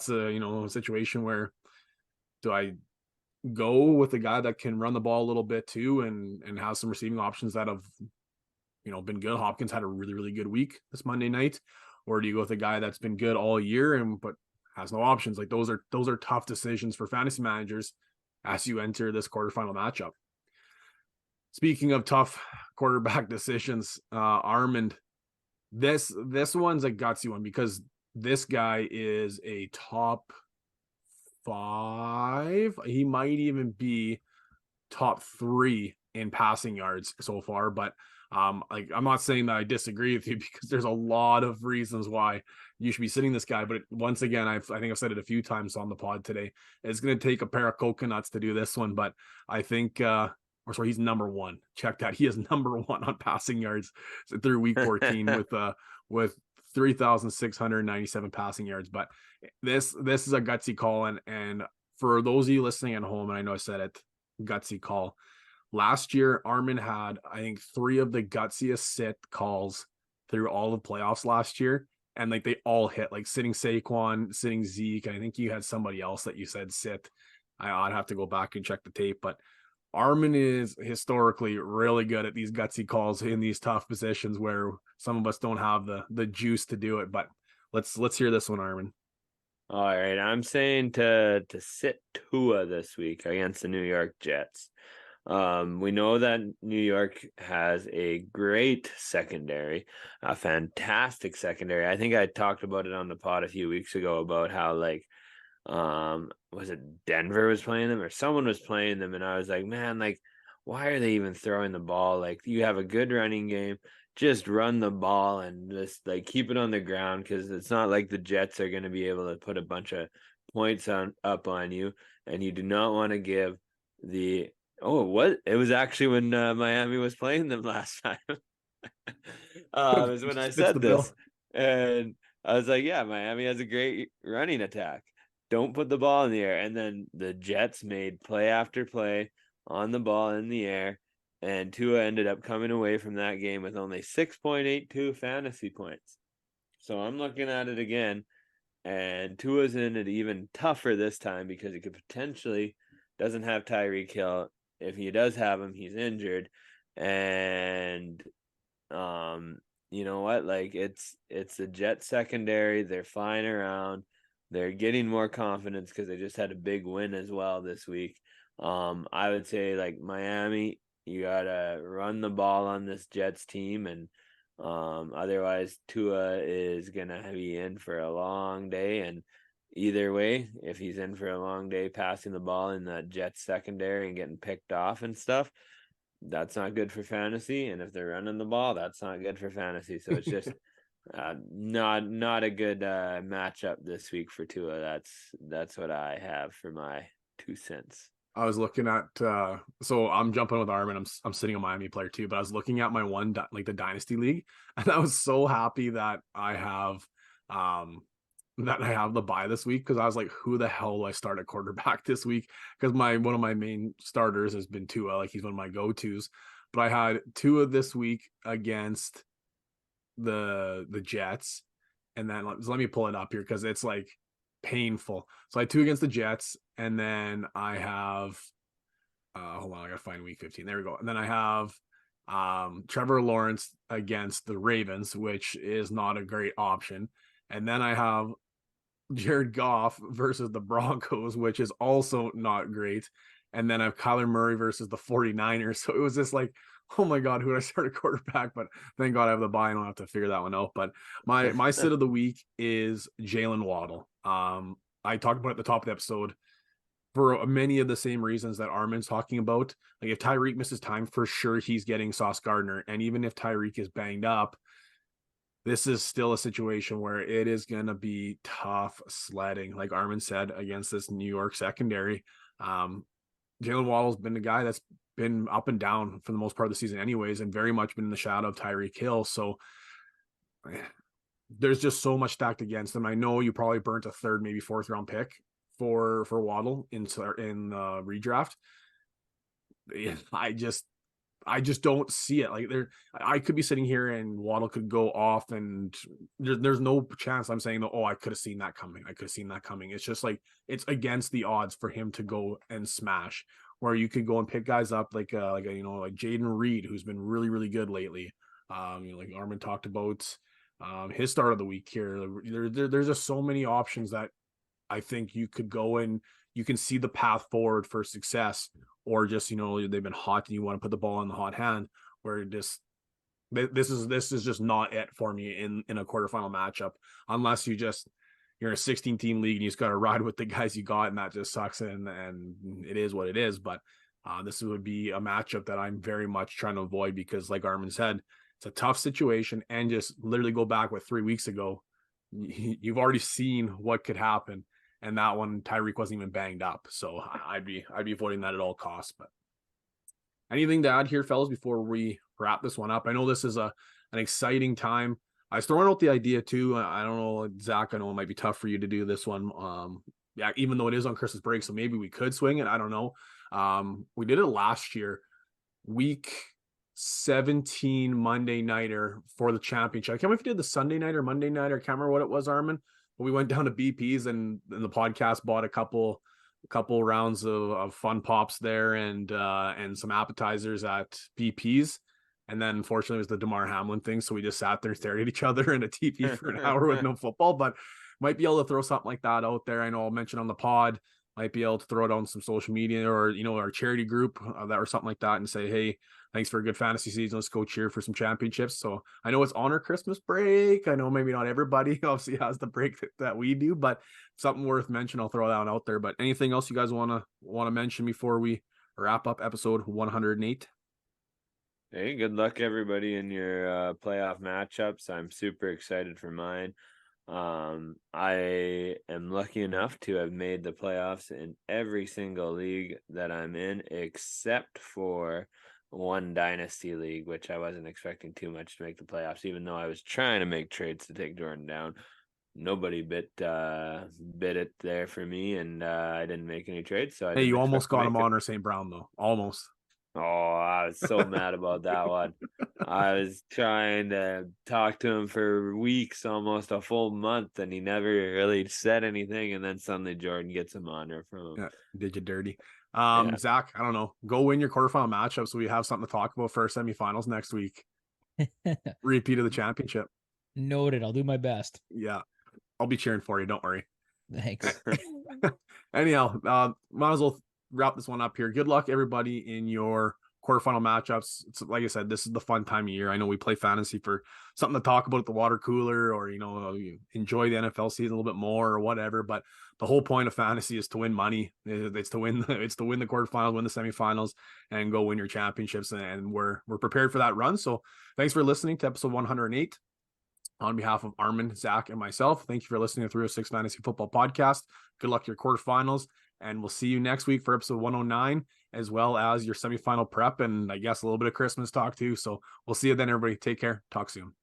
A: a situation where do I go with a guy that can run the ball a little bit too and has some receiving options that have been good. Hopkins had a really good week this Monday night, or do you go with a guy that's been good all year but has no options? Like those are tough decisions for fantasy managers as you enter this quarterfinal matchup. Speaking of tough quarterback decisions, Armand, this one's a gutsy one because this guy is a top 5. He might even be top 3 in passing yards so far. But like I'm not saying that I disagree with you because there's a lot of reasons why you should be sitting this guy. But once again, I think I've said it a few times on the pod today. It's going to take a pair of coconuts to do this one. But I think, he's number 1. Check that. He is number 1 on passing yards through week 14 with 3,697 passing yards. But this is a gutsy call. And for those of you listening at home, and I know I said it, gutsy call. Last year, Armin had, I think, 3 of the gutsiest sit calls through all the playoffs last year. And like they all hit, like sitting Saquon, sitting Zeke. And I think you had somebody else that you said sit. I'd have to go back and check the tape, but Armin is historically really good at these gutsy calls in these tough positions where some of us don't have the juice to do it. But let's hear this one, Armin.
D: All right, I'm saying to sit Tua this week against the New York Jets. We know that New York has a great secondary, a fantastic secondary. I think I talked about it on the pod a few weeks ago about how was it Denver was playing them or someone was playing them, and I was like, man, like why are they even throwing the ball? Like you have a good running game, just run the ball and just like keep it on the ground, because it's not like the Jets are going to be able to put a bunch of points up on you, and you do not want to give the it was actually when Miami was playing them last time. Is when I said this, and I was like, yeah, Miami has a great running attack. Don't put the ball in the air. And then the Jets made play after play on the ball in the air, and Tua ended up coming away from that game with only 6.82 fantasy points. So I'm looking at it again, and Tua's in it even tougher this time because he could potentially doesn't have Tyreek Hill. If he does have him, he's injured. And you know what? Like it's the Jet secondary. They're flying around. They're getting more confidence because they just had a big win as well this week. I would say like Miami, you gotta run the ball on this Jets team, and Otherwise, Tua is gonna be in for a long day, and either way, if he's in for a long day passing the ball in that Jets secondary and getting picked off and stuff, that's not good for fantasy. And if they're running the ball, that's not good for fantasy. So it's just not a good matchup this week for Tua. That's what I have for my 2 cents.
A: I was looking at so I'm jumping with Armin. I'm sitting a Miami player too, but I was looking at my one like the dynasty league, and I was so happy that I have the bye this week, because I was like, who the hell do I start at quarterback this week? Because one of my main starters has been Tua, like he's one of my go-tos. But I had Tua this week against the Jets, and then let me pull it up here because it's like painful. So I had two against the Jets, and then I have hold on, I gotta find week 15. There we go. And then I have Trevor Lawrence against the Ravens, which is not a great option. And then I have Jared Goff versus the Broncos, which is also not great. And then I have Kyler Murray versus the 49ers. So it was just like, oh my God, who did I start a quarterback? But thank God I have the bye. I don't have to figure that one out. But my sit of the week is Jalen Waddle. I talked about at the top of the episode for many of the same reasons that Armin's talking about. Like if Tyreek misses time, for sure he's getting Sauce Gardner. And even if Tyreek is banged up, this is still a situation where it is going to be tough sledding, like Armin said, against this New York secondary. Jalen Waddle's been the guy that's been up and down for the most part of the season anyways, and very much been in the shadow of Tyreek Hill. So there's just so much stacked against him. I know you probably burnt a third, maybe fourth round pick for Waddle in redraft. I just don't see it. Like I could be sitting here and Waddle could go off, and there's no chance I'm saying that, oh, I could have seen that coming. I could have seen that coming. It's just like it's against the odds for him to go and smash. Where you could go and pick guys up like like Jaden Reed, who's been really, really good lately. Like Armin talked about his start of the week here. There's just so many options that I think you could go and you can see the path forward for success, or just they've been hot and you want to put the ball in the hot hand. Where this is just not it for me in a quarterfinal matchup, unless you're in a 16 team league and you just got to ride with the guys you got, and that just sucks, and it is what it is. But this would be a matchup that I'm very much trying to avoid, because like Armin said, it's a tough situation, and just literally go back 3 weeks ago, you've already seen what could happen. And that one, Tyreek wasn't even banged up. So I'd be avoiding that at all costs. But anything to add here, fellas, before we wrap this one up? I know this is an exciting time. I was throwing out the idea too. I don't know, Zach, I know it might be tough for you to do this one. Yeah, even though it is on Christmas break, so maybe we could swing it. I don't know. We did it last year, week 17 Monday nighter for the championship. I can't remember if you did the Sunday night or Monday night, or I can't remember what it was, Armin. But we went down to BP's, and the podcast bought a couple rounds of fun pops there, and some appetizers at BP's. And then unfortunately it was the DeMar Hamlin thing. So we just sat there staring at each other in a TV for an hour with no football, but might be able to throw something like that out there. I know I'll mention on the pod, might be able to throw it on some social media, or, our charity group that or something like that, and say, hey, thanks for a good fantasy season. Let's go cheer for some championships. So I know it's on our Christmas break. I know maybe not everybody obviously has the break that we do, but something worth mentioning. I'll throw that one out there. But anything else you guys want to mention before we wrap up episode 108?
D: Hey, good luck everybody in your playoff matchups. I'm super excited for mine. I am lucky enough to have made the playoffs in every single league that I'm in, except for one dynasty league, which I wasn't expecting too much to make the playoffs, even though I was trying to make trades to take Jordan down. Nobody bit it there for me, and I didn't make any trades. So
A: you almost got him on or St. Brown though, almost.
D: Oh, I was so mad about that one. I was trying to talk to him for weeks, almost a full month, and he never really said anything. And then suddenly Jordan gets him on there from him.
A: Yeah, did you dirty.
D: Yeah.
A: Zach, I don't know. Go win your quarterfinal matchup so we have something to talk about for our semifinals next week. Repeat of the championship.
B: Noted. I'll do my best.
A: Yeah. I'll be cheering for you. Don't worry.
B: Thanks.
A: Anyhow, might as well wrap this one up here. Good luck, everybody, in your quarterfinal matchups. It's like I said, this is the fun time of year. I know we play fantasy for something to talk about at the water cooler, or enjoy the NFL season a little bit more or whatever. But the whole point of fantasy is to win money. It's to win. It's to win the quarterfinals, win the semifinals, and go win your championships. And we're prepared for that run. So thanks for listening to episode 108. On behalf of Armin, Zach, and myself, thank you for listening to 306 Fantasy Football Podcast. Good luck to your quarterfinals, and we'll see you next week for episode 109, as well as your semifinal prep, and I guess a little bit of Christmas talk too. So we'll see you then, everybody. Take care. Talk soon.